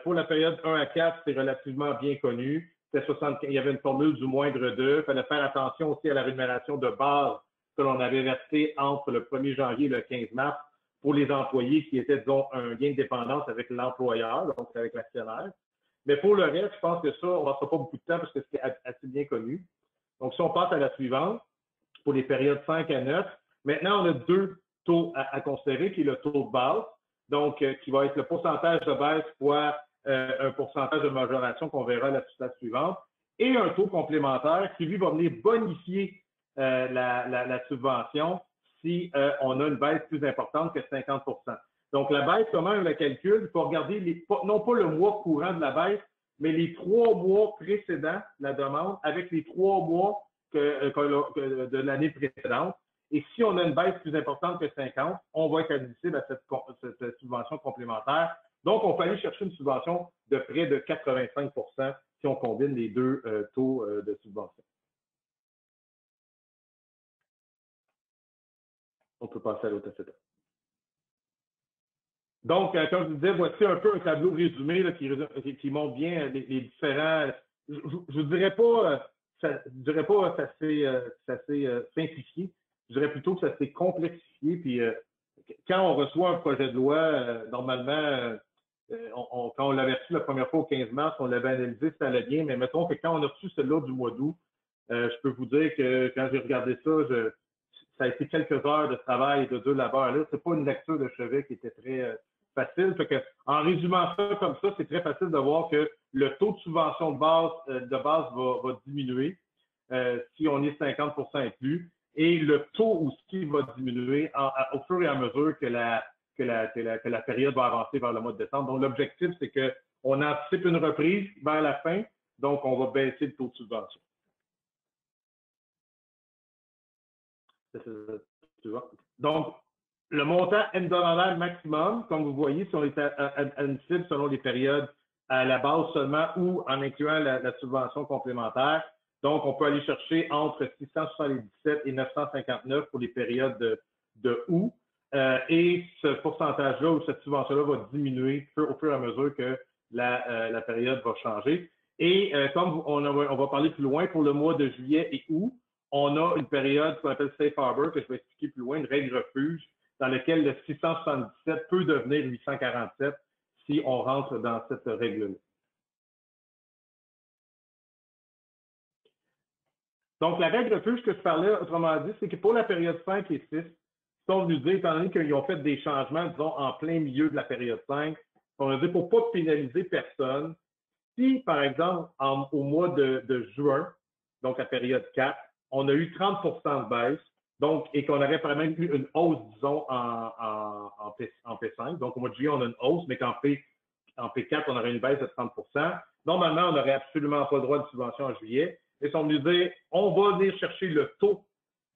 pour la période 1 à 4, c'est relativement bien connu. Il y avait une formule du moindre de. Il fallait faire attention aussi à la rémunération de base que l'on avait versée entre le 1er janvier et le 15 mars pour les employés qui étaient, disons, un lien de dépendance avec l'employeur, donc avec l'actionnaire. Mais pour le reste, je pense que ça, on ne passera pas beaucoup de temps parce que c'est assez bien connu. Donc, si on passe à la suivante, pour les périodes 5 à 9, maintenant, on a 2 taux à considérer, qui est le taux de base, donc qui va être le pourcentage de baisse fois un pourcentage de majoration qu'on verra la suivante, et un taux complémentaire qui, lui, va venir bonifier la subvention si on a une baisse plus importante que 50 %. Donc, la baisse, comment on la calcule? Il faut regarder non pas le mois courant de la baisse, mais les 3 mois précédents de la demande avec les 3 mois de l'année précédente. Et si on a une baisse plus importante que 50, on va être admissible à cette subvention complémentaire. Donc, on peut aller chercher une subvention de près de 85 % si on combine les 2 taux de subvention. On peut passer à l'autre étape. Donc, comme je vous disais, voici un peu un tableau résumé là, qui montre bien les différents. Je ne dirais pas, ça s'est simplifié. Je dirais plutôt que ça s'est complexifié. Puis, quand on reçoit un projet de loi, normalement, quand on l'avait reçu la première fois au 15 mars, on l'avait analysé, ça allait bien. Mais mettons que quand on a reçu celui-là du mois d'août, je peux vous dire que quand j'ai regardé ça, ça a été quelques heures de travail et de dur labeur. Là, c'est pas une lecture de chevet qui était très facile. Fait que, en résumant ça comme ça, c'est très facile de voir que le taux de subvention de base va diminuer si on est 50 % et plus. Et le taux aussi va diminuer au fur et à mesure que la période va avancer vers le mois de décembre. Donc, l'objectif, c'est qu'on anticipe une reprise vers la fin, donc on va baisser le taux de subvention. Donc, le montant M$ maximum, comme vous voyez, si on est admissible selon les périodes à la base seulement ou en incluant la subvention complémentaire. Donc, on peut aller chercher entre 677 et 959 pour les périodes de août. Et ce pourcentage-là ou cette subvention-là va diminuer au fur et à mesure que la période va changer. Et comme on va parler plus loin, pour le mois de juillet et août, on a une période qu'on appelle Safe Harbor, que je vais expliquer plus loin, une règle refuge, dans laquelle le 677 peut devenir 847 si on rentre dans cette règle-là. Donc, la règle refuge que je parlais, autrement dit, c'est que pour la période 5 et 6, ils sont venus dire, étant donné qu'ils ont fait des changements, disons, en plein milieu de la période 5, on a dit pour pas pénaliser personne, si, par exemple, au mois de juin, donc la période 4, on a eu 30 de baisse, donc, et qu'on aurait par exemple eu une hausse, disons, en P5, donc au mois de juillet, on a une hausse, mais qu'en P4, on aurait une baisse de 30 normalement, on n'aurait absolument pas le droit de subvention en juillet. Ils sont venus dire, on va venir chercher le taux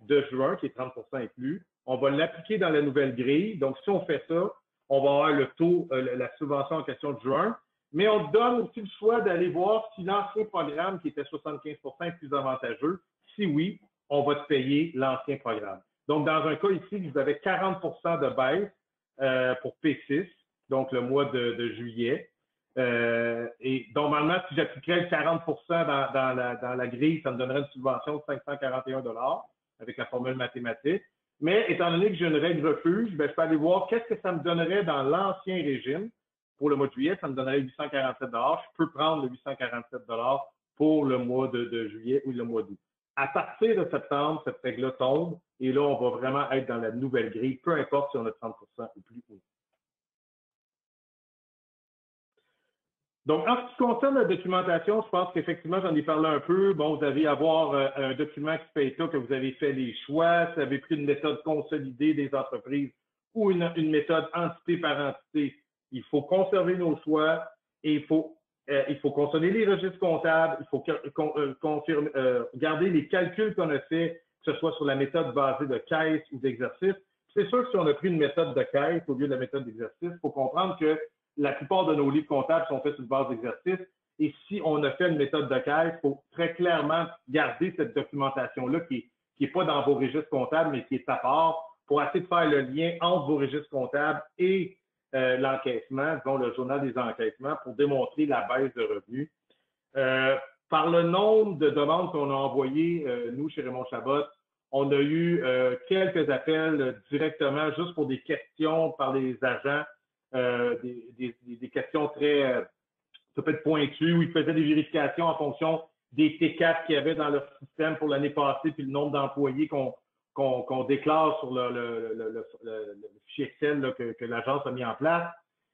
de juin, qui est 30 et plus, on va l'appliquer dans la nouvelle grille. Donc, si on fait ça, on va avoir le taux, la subvention en question de juin, mais on donne aussi le choix d'aller voir si l'ancien programme, qui était 75 est plus avantageux. Si oui, on va te payer l'ancien programme. Donc, dans un cas ici, vous avez 40 de baisse pour P6, donc le mois de juillet. Et normalement, si j'appliquerais le 40 dans la grille, ça me donnerait une subvention de 541 $ avec la formule mathématique. Mais étant donné que j'ai une règle refuge, ben, je peux aller voir qu'est-ce que ça me donnerait dans l'ancien régime. Pour le mois de juillet, ça me donnerait 847 $. Je peux prendre le 847 $ pour le mois de juillet ou le mois d'août. À partir de septembre, cette règle-là tombe et là, on va vraiment être dans la nouvelle grille, peu importe si on a 30 ou plus. Donc, en ce qui concerne la documentation, je pense qu'effectivement, j'en ai parlé un peu. Bon, vous avez à avoir un document qui fait état que vous avez fait les choix, si vous avez pris une méthode consolidée des entreprises ou une méthode entité par entité. Il faut conserver nos choix et il faut consommer les registres comptables, il faut garder les calculs qu'on a fait, que ce soit sur la méthode basée de caisse ou d'exercice. C'est sûr que si on a pris une méthode de caisse au lieu de la méthode d'exercice, il faut comprendre que la plupart de nos livres comptables sont faits sur base d'exercice. Et si on a fait une méthode de caisse, il faut très clairement garder cette documentation-là qui est pas dans vos registres comptables, mais qui est à part, pour essayer de faire le lien entre vos registres comptables et l'encaissement, disons le journal des encaissements, pour démontrer la baisse de revenus. Par le nombre de demandes qu'on a envoyées, nous, chez Raymond Chabot, on a eu quelques appels directement juste pour des questions par les agents. Des questions très ça peut être pointues où ils faisaient des vérifications en fonction des T4 qu'il y avait dans leur système pour l'année passée puis le nombre d'employés qu'on déclare sur le fichier Excel là, que l'agence a mis en place.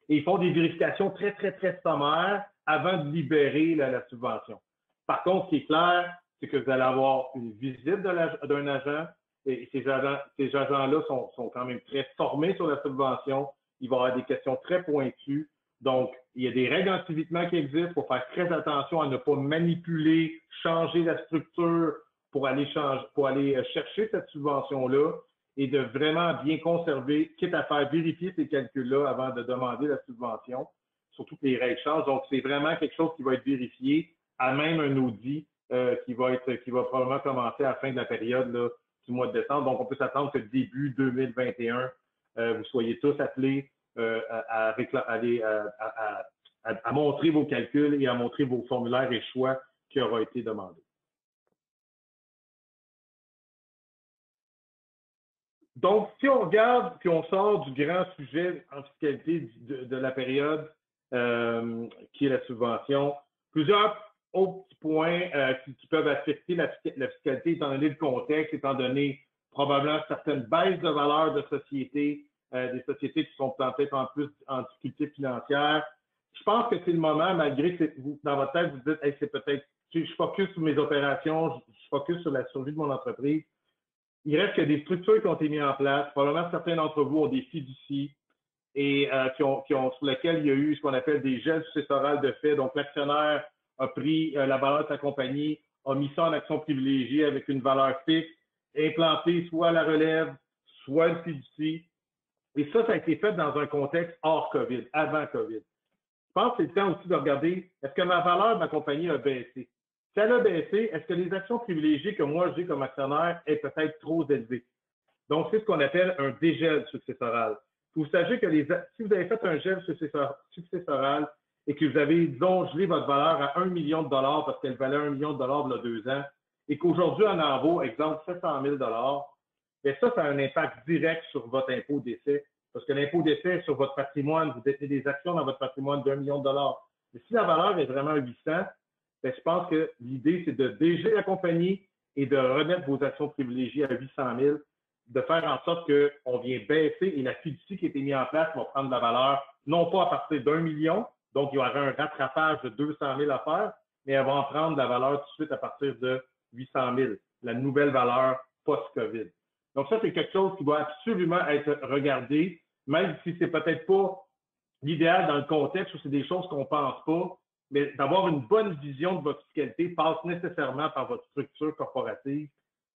Et ils font des vérifications très, très, très sommaires avant de libérer la subvention. Par contre, ce qui est clair, c'est que vous allez avoir une visite d'un agent et ces agents-là sont quand même très formés sur la subvention. Il va y avoir des questions très pointues. Donc, il y a des règles d'anti-évitement qui existent. Il faut faire très attention à ne pas manipuler, changer la structure pour aller chercher cette subvention-là et de vraiment bien conserver, quitte à faire vérifier ces calculs-là avant de demander la subvention, surtout que les règles changent. Donc, c'est vraiment quelque chose qui va être vérifié à même un audit qui va probablement commencer à la fin de la période là, du mois de décembre. Donc, on peut s'attendre que début 2021, vous soyez tous appelés à montrer vos calculs et à montrer vos formulaires et choix qui auront été demandés. Donc, si on regarde puis on sort du grand sujet en fiscalité de la période qui est la subvention, plusieurs autres petits points qui peuvent affecter la fiscalité étant donné le contexte, étant donné probablement certaines baisses de valeur de sociétés, des sociétés qui sont peut-être en plus en difficulté financière. Je pense que c'est le moment, malgré que vous, dans votre tête, vous dites, hey, c'est peut-être, je focus sur mes opérations, je focus sur la survie de mon entreprise. Il reste que des structures qui ont été mises en place. Probablement, certains d'entre vous ont des fiducies et sur lesquels il y a eu ce qu'on appelle des gels successorales de fait. Donc, l'actionnaire a pris la valeur de sa compagnie, a mis ça en action privilégiée avec une valeur fixe, implanté soit la relève, soit une fiducie. Et ça a été fait dans un contexte hors COVID, avant COVID. Je pense que c'est le temps aussi de regarder, est-ce que ma valeur de ma compagnie a baissé? Si elle a baissé, est-ce que les actions privilégiées que moi j'ai comme actionnaire est peut-être trop élevées? Donc, c'est ce qu'on appelle un dégel successoral. Vous savez que si vous avez fait un gel successoral et que vous avez, disons, gelé votre valeur à $1 million parce qu'elle valait $1 million il y a 2 ans, et qu'aujourd'hui, on en vaut, exemple, 700 000 bien ça a un impact direct sur votre impôt d'essai. Parce que l'impôt d'essai sur votre patrimoine, vous détenez des actions dans votre patrimoine d'1 million de dollars. Mais si la valeur est vraiment 800, bien, je pense que l'idée, c'est de dégeler la compagnie et de remettre vos actions privilégiées à 800 000, de faire en sorte qu'on vient baisser et la fiducie qui a été mise en place va prendre de la valeur, non pas à partir d'1 million, donc il y aura un rattrapage de 200 000 à faire, mais elle va en prendre de la valeur tout de suite à partir de 800 000, la nouvelle valeur post-COVID. Donc ça, c'est quelque chose qui doit absolument être regardé, même si c'est peut-être pas l'idéal dans le contexte où c'est des choses qu'on pense pas, mais d'avoir une bonne vision de votre fiscalité passe nécessairement par votre structure corporative.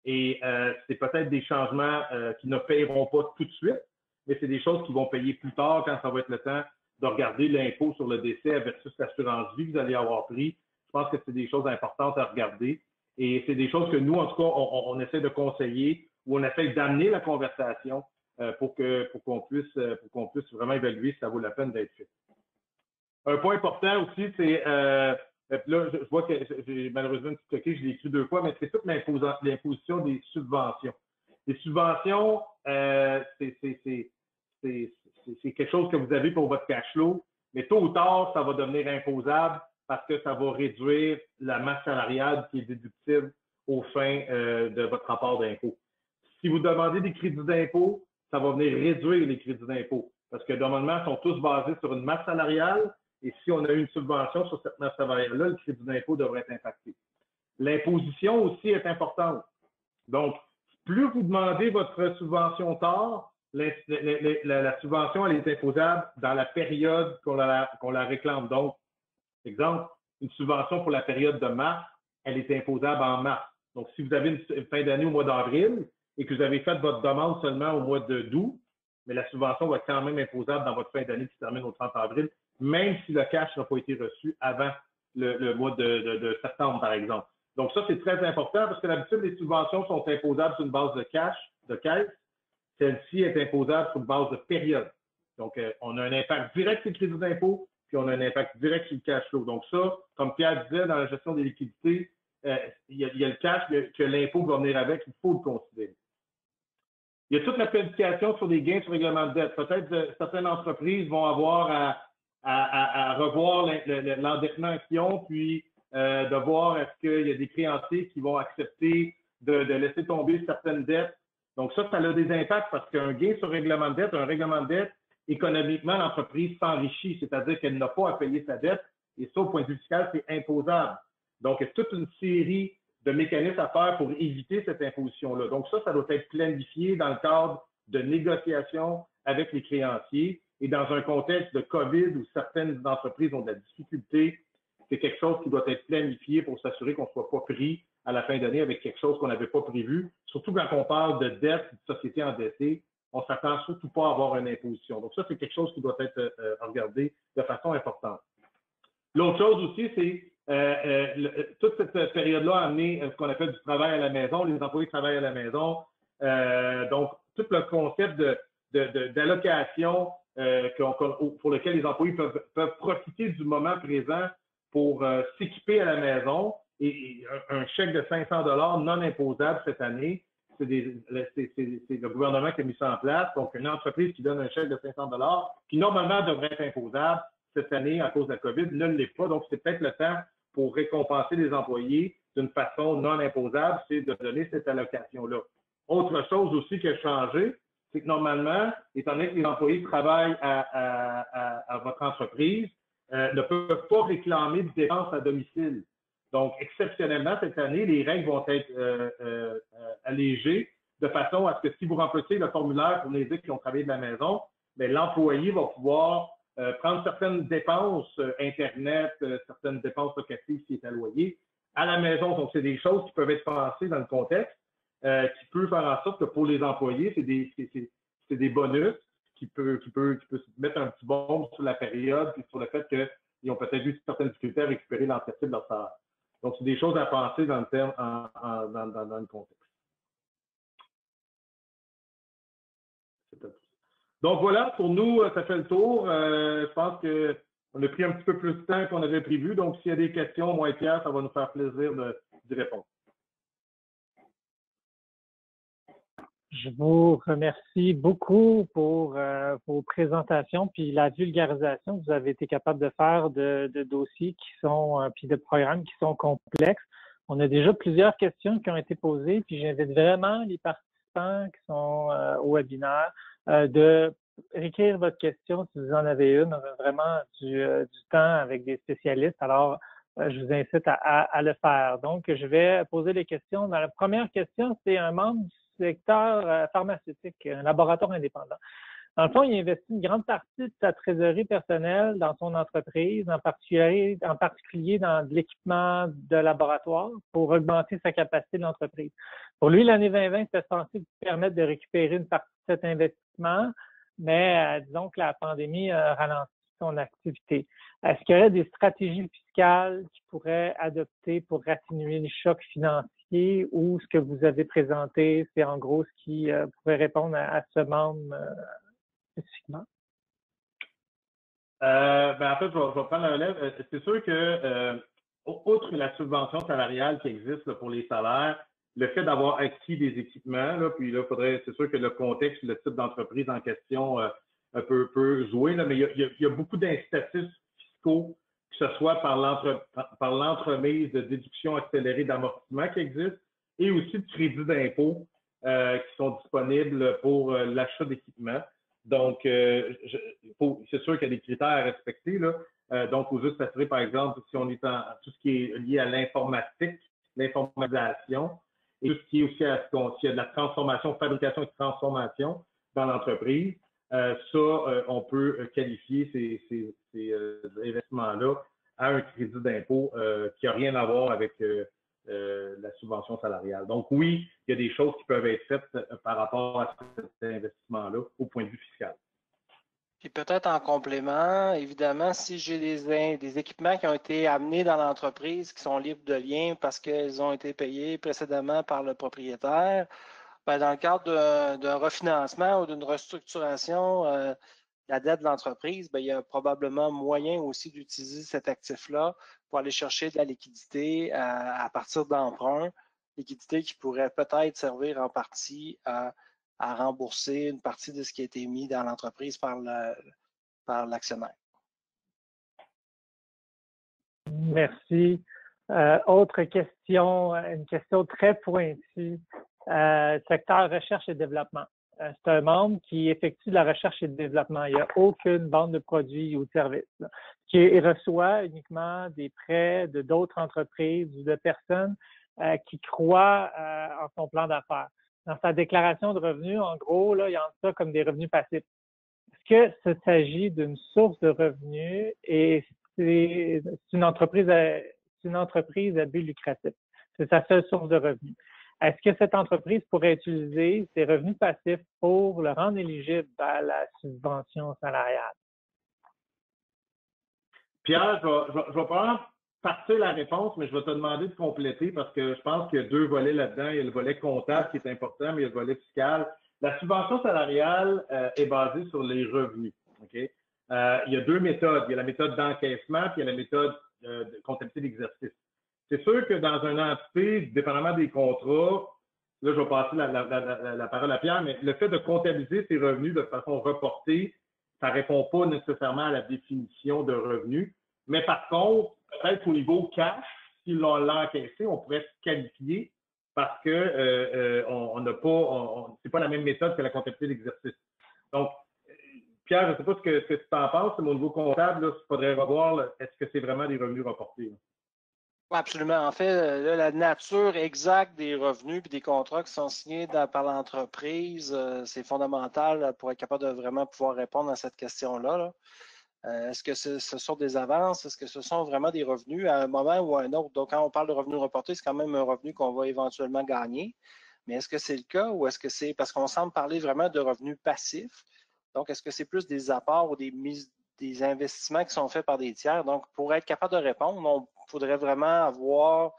Et c'est peut-être des changements qui ne paieront pas tout de suite, mais c'est des choses qui vont payer plus tard quand ça va être le temps de regarder l'impôt sur le décès versus l'assurance vie que vous allez avoir pris. Je pense que c'est des choses importantes à regarder. Et c'est des choses que nous, en tout cas, on essaie de conseiller ou on essaie d'amener la conversation pour qu'on puisse vraiment évaluer si ça vaut la peine d'être fait. Un point important aussi, c'est là, je vois que j'ai malheureusement une petite coquille, je l'ai écrit 2 fois, mais c'est toute l'imposition des subventions. Les subventions, c'est quelque chose que vous avez pour votre cash flow, mais tôt ou tard, ça va devenir imposable parce que ça va réduire la masse salariale qui est déductible aux fins de votre rapport d'impôt. Si vous demandez des crédits d'impôt, ça va venir réduire les crédits d'impôt parce que normalement, ils sont tous basés sur une masse salariale et si on a une subvention sur cette masse salariale-là, le crédit d'impôt devrait être impacté. L'imposition aussi est importante. Donc, plus vous demandez votre subvention tard, la subvention, elle est imposable dans la période qu'on la réclame. Donc, exemple, une subvention pour la période de mars, elle est imposable en mars. Donc, si vous avez une fin d'année au mois d'avril et que vous avez fait votre demande seulement au mois d'août, mais la subvention va être quand même imposable dans votre fin d'année qui se termine au 30 avril, même si le cash n'a pas été reçu avant le mois de septembre, par exemple. Donc, ça, c'est très important parce que d'habitude, les subventions sont imposables sur une base de cash, de caisse. Celle-ci est imposable sur une base de période. Donc, on a un impact direct sur le crédit d'impôt, puis on a un impact direct sur le cash flow. Donc, ça, comme Pierre disait, dans la gestion des liquidités, il y a le cash que l'impôt va venir avec, il faut le considérer. Il y a toute la planification sur les gains sur règlement de dette. Peut-être certaines entreprises vont avoir à revoir l'endettement qu'ils ont, puis de voir est-ce qu'il y a des créanciers qui vont accepter de laisser tomber certaines dettes. Donc ça a des impacts parce qu'un gain sur règlement de dette, un règlement de dette, économiquement, l'entreprise s'enrichit, c'est-à-dire qu'elle n'a pas à payer sa dette, et ça, au point de vue fiscal, c'est imposable. Donc, il y a toute une série de mécanismes à faire pour éviter cette imposition-là. Donc ça doit être planifié dans le cadre de négociations avec les créanciers et dans un contexte de COVID où certaines entreprises ont de la difficulté, c'est quelque chose qui doit être planifié pour s'assurer qu'on ne soit pas pris à la fin d'année avec quelque chose qu'on n'avait pas prévu. Surtout quand on parle de dette, de société endettée, on ne s'attend surtout pas à avoir une imposition. Donc ça, c'est quelque chose qui doit être regardé de façon importante. L'autre chose aussi, c'est toute cette période-là a amené ce qu'on appelle du travail à la maison. Les employés travaillent à la maison. Donc, tout le concept d'allocation pour lequel les employés peuvent profiter du moment présent pour s'équiper à la maison et un chèque de 500 $ non imposable cette année, c'est le gouvernement qui a mis ça en place. Donc, une entreprise qui donne un chèque de 500 $ qui normalement devrait être imposable cette année à cause de la COVID ne l'est pas. Donc, c'est peut-être le temps pour récompenser les employés d'une façon non imposable, c'est de donner cette allocation-là. Autre chose aussi qui a changé, c'est que normalement, étant donné que les employés travaillent à votre entreprise, ne peuvent pas réclamer de dépenses à domicile. Donc, exceptionnellement, cette année, les règles vont être allégées de façon à ce que si vous remplissez le formulaire pour les dire qui ont travaillé de la maison, l'employé va pouvoir prendre certaines dépenses Internet, certaines dépenses locatives qui est à loyer à la maison. Donc, c'est des choses qui peuvent être pensées dans le contexte, qui peut faire en sorte que pour les employés, c'est des bonus qui peut mettre un petit bombe sur la période et sur le fait qu'ils ont peut-être eu certaines difficultés à récupérer l'entièreté de leur salaire. Donc, c'est des choses à penser dans le terme, dans le contexte. Donc voilà, pour nous, ça fait le tour. Je pense qu'on a pris un petit peu plus de temps qu'on avait prévu. Donc, s'il y a des questions, moi et Pierre, ça va nous faire plaisir d'y répondre. Je vous remercie beaucoup pour vos présentations puis la vulgarisation que vous avez été capable de faire de dossiers qui sont puis de programmes qui sont complexes. On a déjà plusieurs questions qui ont été posées, puis j'invite vraiment les participants qui sont au webinaire de écrire votre question si vous en avez une. On a vraiment du temps avec des spécialistes. Alors, je vous incite à le faire. Donc, je vais poser les questions. La première question, c'est un membre du secteur pharmaceutique, un laboratoire indépendant. Dans le fond, il investit une grande partie de sa trésorerie personnelle dans son entreprise, en particulier dans de l'équipement de laboratoire pour augmenter sa capacité de l'entreprise. Pour lui, l'année 2020 était censée permettre de récupérer une partie de cet investissement, mais disons que la pandémie a ralenti son activité. Est-ce qu'il y aurait des stratégies fiscales qu'il pourrait adopter pour atténuer les chocs financiers ou ce que vous avez présenté, c'est en gros ce qui pourrait répondre à ce membre spécifiquement? En fait, je vais prendre un relève. C'est sûr que, outre la subvention salariale qui existe là, pour les salaires, le fait d'avoir acquis des équipements, là, puis là, c'est sûr que le contexte, le type d'entreprise en question peut jouer, là, mais il y a beaucoup d'incitatifs fiscaux, que ce soit par l'entremise de déduction accélérée d'amortissement qui existe et aussi de crédits d'impôt qui sont disponibles pour l'achat d'équipements. Donc, c'est sûr qu'il y a des critères à respecter, là. Donc, il faut juste s'assurer, par exemple, si on est en tout ce qui est lié à l'informatique, l'informatisation, et tout ce qui est aussi à s'il y a de la transformation, fabrication et transformation dans l'entreprise, on peut qualifier ces investissements-là à un crédit d'impôt qui n'a rien à voir avec la subvention salariale. Donc, oui, il y a des choses qui peuvent être faites par rapport à cet investissement-là au point de vue fiscal. Puis peut-être en complément, évidemment, si j'ai des équipements qui ont été amenés dans l'entreprise qui sont libres de lien parce qu'ils ont été payés précédemment par le propriétaire, ben dans le cadre d'un refinancement ou d'une restructuration de la dette de l'entreprise, ben il y a probablement moyen aussi d'utiliser cet actif-là pour aller chercher de la liquidité à partir d'emprunts, liquidité qui pourrait peut-être servir en partie à rembourser une partie de ce qui a été mis dans l'entreprise par l'actionnaire. Merci. Autre question, une question très pointue. Secteur recherche et développement. C'est un membre qui effectue de la recherche et de développement. Il n'y a aucune vente de produits ou de services. Il reçoit uniquement des prêts de d'autres entreprises ou de personnes qui croient en son plan d'affaires. Dans sa déclaration de revenus, en gros, là, il y en a ça comme des revenus passifs. Est-ce que ça s'agit d'une source de revenus et c'est une entreprise à but lucratif? C'est sa seule source de revenus. Est-ce que cette entreprise pourrait utiliser ses revenus passifs pour le rendre éligible à la subvention salariale? Pierre, je vais probablement partir la réponse, mais je vais te demander de compléter parce que je pense qu'il y a deux volets là-dedans. Il y a le volet comptable qui est important, mais il y a le volet fiscal. La subvention salariale est basée sur les revenus. Okay? Il y a deux méthodes. Il y a la méthode d'encaissement puis il y a la méthode de comptabilité d'exercice. C'est sûr que dans une entité, dépendamment des contrats, là, je vais passer la parole à Pierre, mais le fait de comptabiliser ces revenus de façon reportée, ça ne répond pas nécessairement à la définition de revenus. Mais par contre, peut-être qu'au niveau cash, si l'on l'a encaissé, on pourrait se qualifier parce que on n'a pas, c'est pas la même méthode que la comptabilité d'exercice. Donc, Pierre, je ne sais pas ce que tu en penses, mais au niveau comptable, il faudrait revoir, est-ce que c'est vraiment des revenus reportés? Oui, absolument. En fait, là, la nature exacte des revenus et des contrats qui sont signés par l'entreprise, c'est fondamental pour être capable de vraiment pouvoir répondre à cette question-là. Là. Est-ce que ce sont des avances? Est-ce que ce sont vraiment des revenus à un moment ou à un autre? Donc, quand on parle de revenus reportés, c'est quand même un revenu qu'on va éventuellement gagner. Mais est-ce que c'est le cas ou est-ce que c'est parce qu'on semble parler vraiment de revenus passifs? Donc, est-ce que c'est plus des apports ou des investissements qui sont faits par des tiers? Donc, pour être capable de répondre, il faudrait vraiment avoir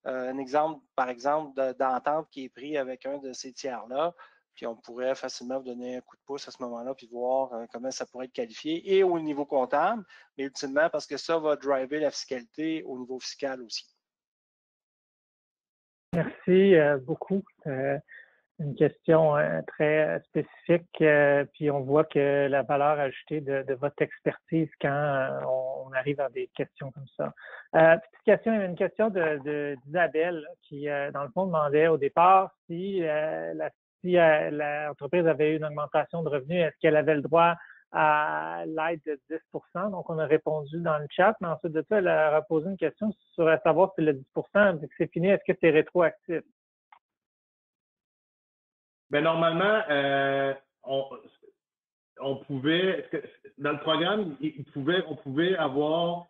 un exemple, par exemple, d'entente qui est pris avec un de ces tiers-là. Puis on pourrait facilement vous donner un coup de pouce à ce moment-là, puis voir comment ça pourrait être qualifié, et au niveau comptable, mais ultimement parce que ça va driver la fiscalité au niveau fiscal aussi. Merci beaucoup. une question très spécifique, puis on voit que la valeur ajoutée de votre expertise quand on arrive à des questions comme ça. Petite question, il y avait une question d'Isabelle qui, dans le fond, demandait au départ si l'entreprise avait eu une augmentation de revenus, est-ce qu'elle avait le droit à l'aide de 10 %. Donc, on a répondu dans le chat, mais ensuite de ça, elle a posé une question sur savoir si le 10 %, vu que c'est fini, est-ce que c'est rétroactif? Ben normalement, on pouvait, dans le programme, on pouvait avoir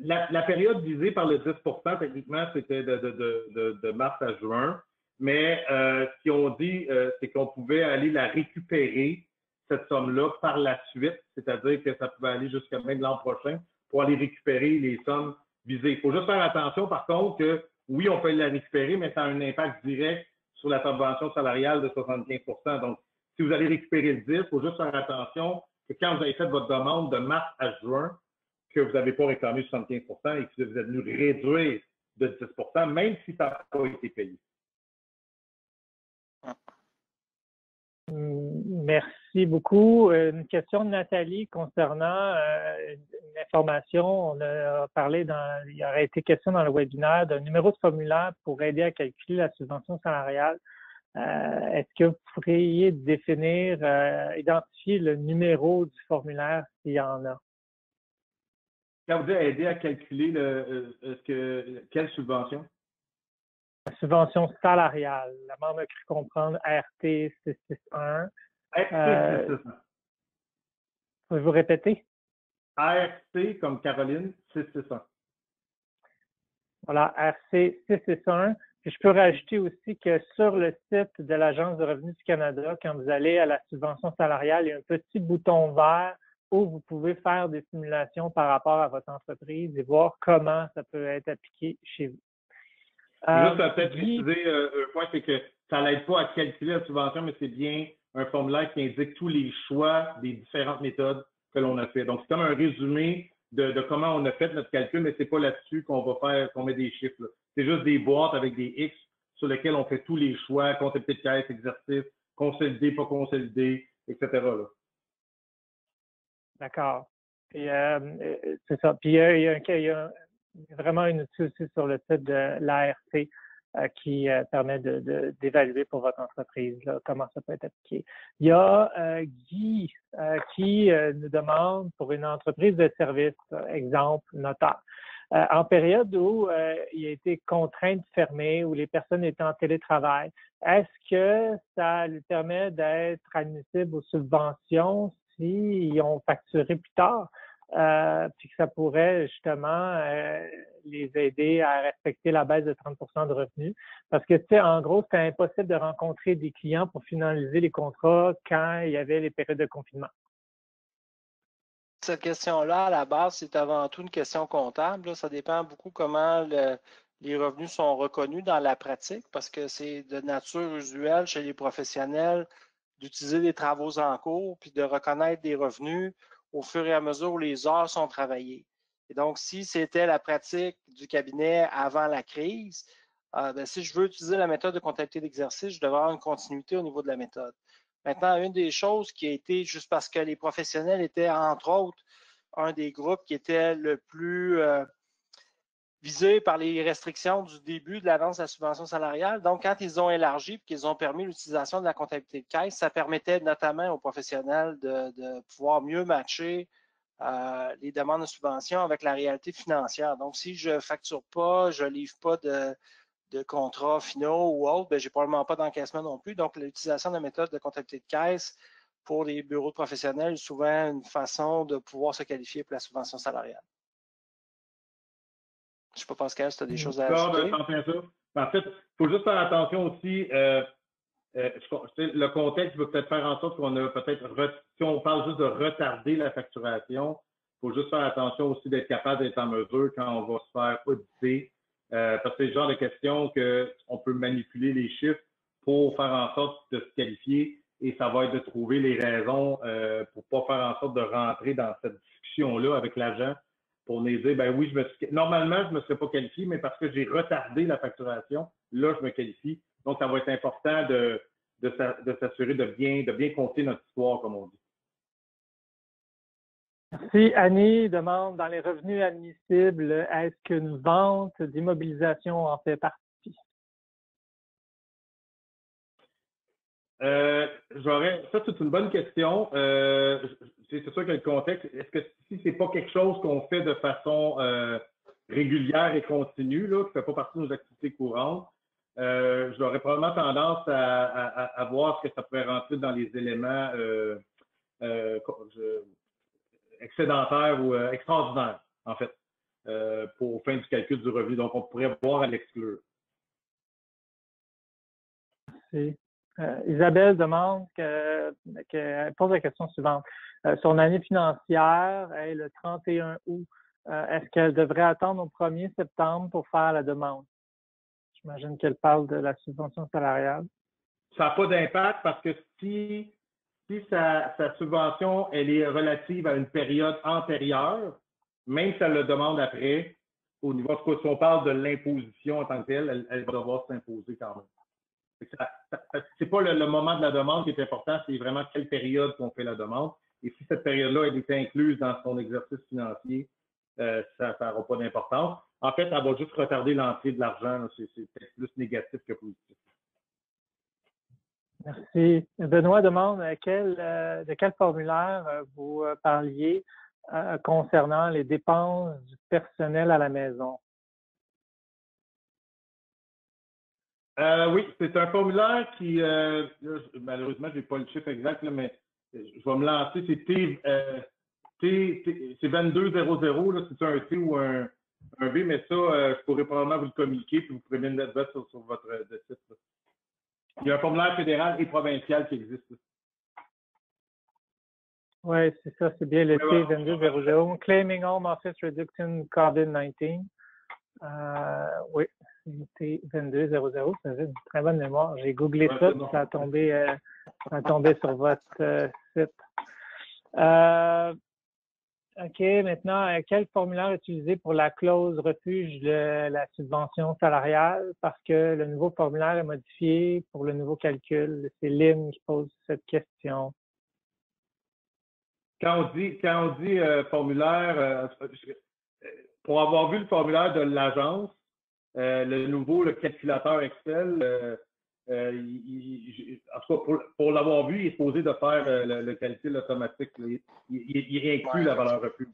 la période visée par le 10 %, techniquement, c'était de mars à juin. Mais ce qu'on dit, c'est qu'on pouvait aller la récupérer, cette somme-là, par la suite, c'est-à-dire que ça pouvait aller jusqu'à même l'an prochain pour aller récupérer les sommes visées. Il faut juste faire attention, par contre, que oui, on peut la récupérer, mais ça a un impact direct sur la subvention salariale de 75 %. Donc, si vous allez récupérer le 10, il faut juste faire attention que quand vous avez fait votre demande de mars à juin, que vous n'avez pas réclamé 75 % et que vous êtes venu réduire de 10 %, même si ça n'a pas été payé. Merci beaucoup. Une question de Nathalie concernant une information. On a parlé il aurait été question dans le webinaire d'un numéro de formulaire pour aider à calculer la subvention salariale. Est-ce que vous pourriez définir, identifier le numéro du formulaire s'il y en a? Quand vous dites aider à calculer quelle subvention? La subvention salariale. La membre a cru comprendre RT 661. RT 661. Pouvez-vous répéter? RT comme Caroline 661. Voilà, RC 661. Puis je peux rajouter aussi que sur le site de l'Agence de revenus du Canada, quand vous allez à la subvention salariale, il y a un petit bouton vert où vous pouvez faire des simulations par rapport à votre entreprise et voir comment ça peut être appliqué chez vous. Juste peut-être préciser un point, c'est que ça n'aide pas à calculer la subvention, mais c'est bien un formulaire qui indique tous les choix des différentes méthodes que l'on a fait. Donc, c'est comme un résumé de comment on a fait notre calcul, mais c'est pas là-dessus qu'on met des chiffres. C'est juste des boîtes avec des X sur lesquelles on fait tous les choix, comptabilité de caisse, exercice, consolidé, pas consolidé, etc. D'accord. C'est ça. Puis il y a vraiment une outil aussi sur le site de l'ARC qui permet d'évaluer pour votre entreprise là, comment ça peut être appliqué. Il y a Guy qui nous demande pour une entreprise de service, exemple, notaire, en période où il a été contraint de fermer, où les personnes étaient en télétravail, est-ce que ça lui permet d'être admissible aux subventions s'ils ont facturé plus tard? Puis que ça pourrait justement les aider à respecter la baisse de 30 % de revenus. Parce que, tu sais, en gros, c'était impossible de rencontrer des clients pour finaliser les contrats quand il y avait les périodes de confinement. Cette question-là, à la base, c'est avant tout une question comptable. Là. Ça dépend beaucoup comment les revenus sont reconnus dans la pratique parce que c'est de nature usuelle chez les professionnels d'utiliser des travaux en cours puis de reconnaître des revenus au fur et à mesure où les heures sont travaillées. Et donc, si c'était la pratique du cabinet avant la crise, si je veux utiliser la méthode de comptabilité d'exercice, je devrais avoir une continuité au niveau de la méthode. Maintenant, une des choses qui a été, juste parce que les professionnels étaient, entre autres, un des groupes qui était le plus visé par les restrictions du début de l'annonce de la subvention salariale. Donc, quand ils ont élargi et qu'ils ont permis l'utilisation de la comptabilité de caisse, ça permettait notamment aux professionnels de pouvoir mieux matcher les demandes de subvention avec la réalité financière. Donc, si je ne facture pas, je ne livre pas de contrats finaux ou autres, ben, je n'ai probablement pas d'encaissement non plus. Donc, l'utilisation de la méthode de comptabilité de caisse pour les bureaux de professionnels est souvent une façon de pouvoir se qualifier pour la subvention salariale. Je ne sais pas, Pascal, si tu as des choses à ajouter. En fait, il faut juste faire attention aussi. Le contexte va peut-être faire en sorte qu'on a peut-être, si on parle juste de retarder la facturation, il faut juste faire attention aussi d'être capable d'être en mesure quand on va se faire auditer. Parce que c'est le genre de question qu'on peut manipuler les chiffres pour faire en sorte de se qualifier et ça va être de trouver les raisons pour pas faire en sorte de rentrer dans cette discussion-là avec l'agent pour nous dire, ben oui, normalement, je ne me serais pas qualifié, mais parce que j'ai retardé la facturation, là, je me qualifie. Donc, ça va être important de s'assurer de bien compter notre histoire, comme on dit. Merci. Annie demande, dans les revenus admissibles, est-ce qu'une vente d'immobilisation en fait partie? Ça, c'est une bonne question. C'est sûr que le contexte, est-ce que si c'est pas quelque chose qu'on fait de façon régulière et continue, là, qui ne fait pas partie de nos activités courantes, j'aurais probablement tendance à voir ce que ça pourrait rentrer dans les éléments excédentaires ou extraordinaires, en fait, pour fin du calcul du revenu. Donc, on pourrait voir à l'exclure. Merci. Isabelle demande qu'elle pose la question suivante. Son année financière est le 31 août. Est-ce qu'elle devrait attendre au 1er septembre pour faire la demande? J'imagine qu'elle parle de la subvention salariale. Ça n'a pas d'impact parce que si sa subvention elle est relative à une période antérieure, même si elle le demande après, au niveau, si on parle de l'imposition en tant que telle, elle va devoir s'imposer quand même. C'est pas le moment de la demande qui est important, c'est vraiment quelle période qu'on fait la demande. Et si cette période-là elle est incluse dans son exercice financier, ça n'aura pas d'importance. En fait, elle va juste retarder l'entrée de l'argent. C'est peut-être plus négatif que positif. Merci. Benoît demande de quel formulaire vous parliez concernant les dépenses du personnel à la maison. Oui, c'est un formulaire qui, malheureusement, je n'ai pas le chiffre exact, là, mais je vais me lancer. C'est 2200, là, c'est un T ou un B, mais ça, je pourrais probablement vous le communiquer, puis vous pourrez même le mettre sur votre site. Là. Il y a un formulaire fédéral et provincial qui existe. Oui, c'est ça, c'est bien le T2200. Claiming Home Office Reduction COVID-19. Oui, c'est T2200. C'est une très bonne mémoire. J'ai googlé ça, puis ça a tombé sur votre site. OK, maintenant, quel formulaire utiliser pour la clause refuge de la subvention salariale? Parce que le nouveau formulaire est modifié pour le nouveau calcul. C'est Lynn qui pose cette question. Quand on dit formulaire, pour avoir vu le formulaire de l'agence, le calculateur Excel, en tout cas, pour l'avoir vu, il est supposé de faire le calcul automatique. Il réinclut la valeur refuge.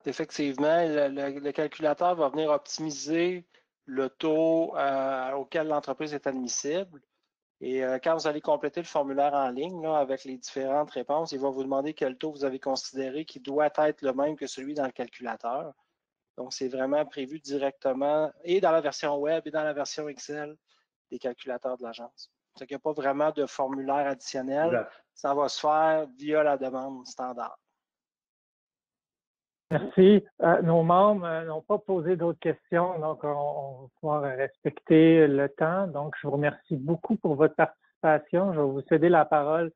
Effectivement, le calculateur va venir optimiser le taux auquel l'entreprise est admissible. Et quand vous allez compléter le formulaire en ligne là, avec les différentes réponses, il va vous demander quel taux vous avez considéré qui doit être le même que celui dans le calculateur. Donc, c'est vraiment prévu directement et dans la version web et dans la version Excel des calculateurs de l'agence. Donc, il n'y a pas vraiment de formulaire additionnel. Exact. Ça va se faire via la demande standard. Merci. Nos membres n'ont pas posé d'autres questions, donc on va pouvoir respecter le temps. Donc, je vous remercie beaucoup pour votre participation. Je vais vous céder la parole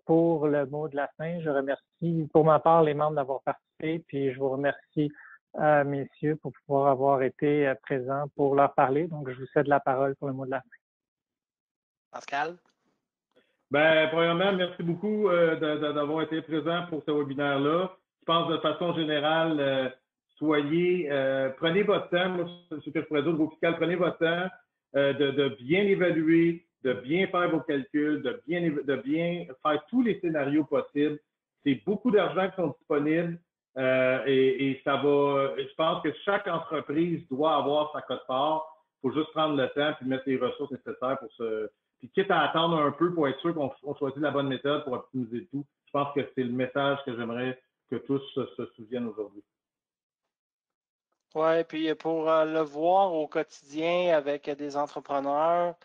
pour le mot de la fin. Je remercie pour ma part les membres d'avoir participé, puis je vous remercie, messieurs, pour pouvoir avoir été présents pour leur parler. Donc, je vous cède la parole pour le mot de la fin. Pascal? Bien, premièrement, merci beaucoup d'avoir été présent pour ce webinaire-là. Je pense de façon générale, prenez votre temps, moi, ce que je pourrais dire au niveau fiscal, prenez votre temps de bien évaluer, de bien faire vos calculs, de bien faire tous les scénarios possibles. C'est beaucoup d'argent qui sont disponibles et ça va, je pense que chaque entreprise doit avoir sa quote-part. Il faut juste prendre le temps et mettre les ressources nécessaires pour puis quitte à attendre un peu pour être sûr qu'on choisit la bonne méthode pour optimiser tout. Je pense que c'est le message que j'aimerais que tous se souviennent aujourd'hui. Oui, puis pour le voir au quotidien avec des entrepreneurs,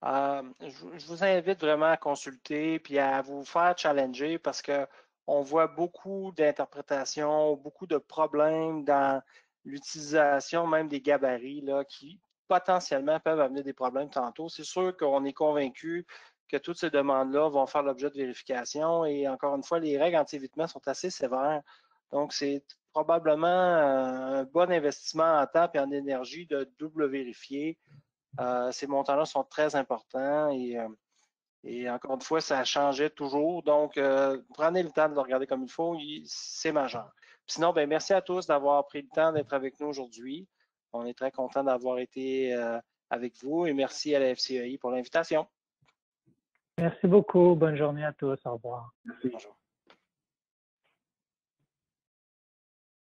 je vous invite vraiment à consulter puis à vous faire challenger parce qu'on voit beaucoup d'interprétations, beaucoup de problèmes dans l'utilisation même des gabarits là, qui potentiellement peuvent amener des problèmes tantôt. C'est sûr qu'on est convaincu que toutes ces demandes-là vont faire l'objet de vérification et encore une fois, les règles anti-évitement sont assez sévères. Donc, c'est probablement un bon investissement en temps et en énergie de double vérifier. Ces montants-là sont très importants et Et encore une fois, ça changeait toujours. Donc, prenez le temps de le regarder comme il faut. C'est majeur. Sinon, ben, merci à tous d'avoir pris le temps d'être avec nous aujourd'hui. On est très content d'avoir été avec vous et merci à la FCEI pour l'invitation. Merci beaucoup. Bonne journée à tous. Au revoir. Merci. Bonjour.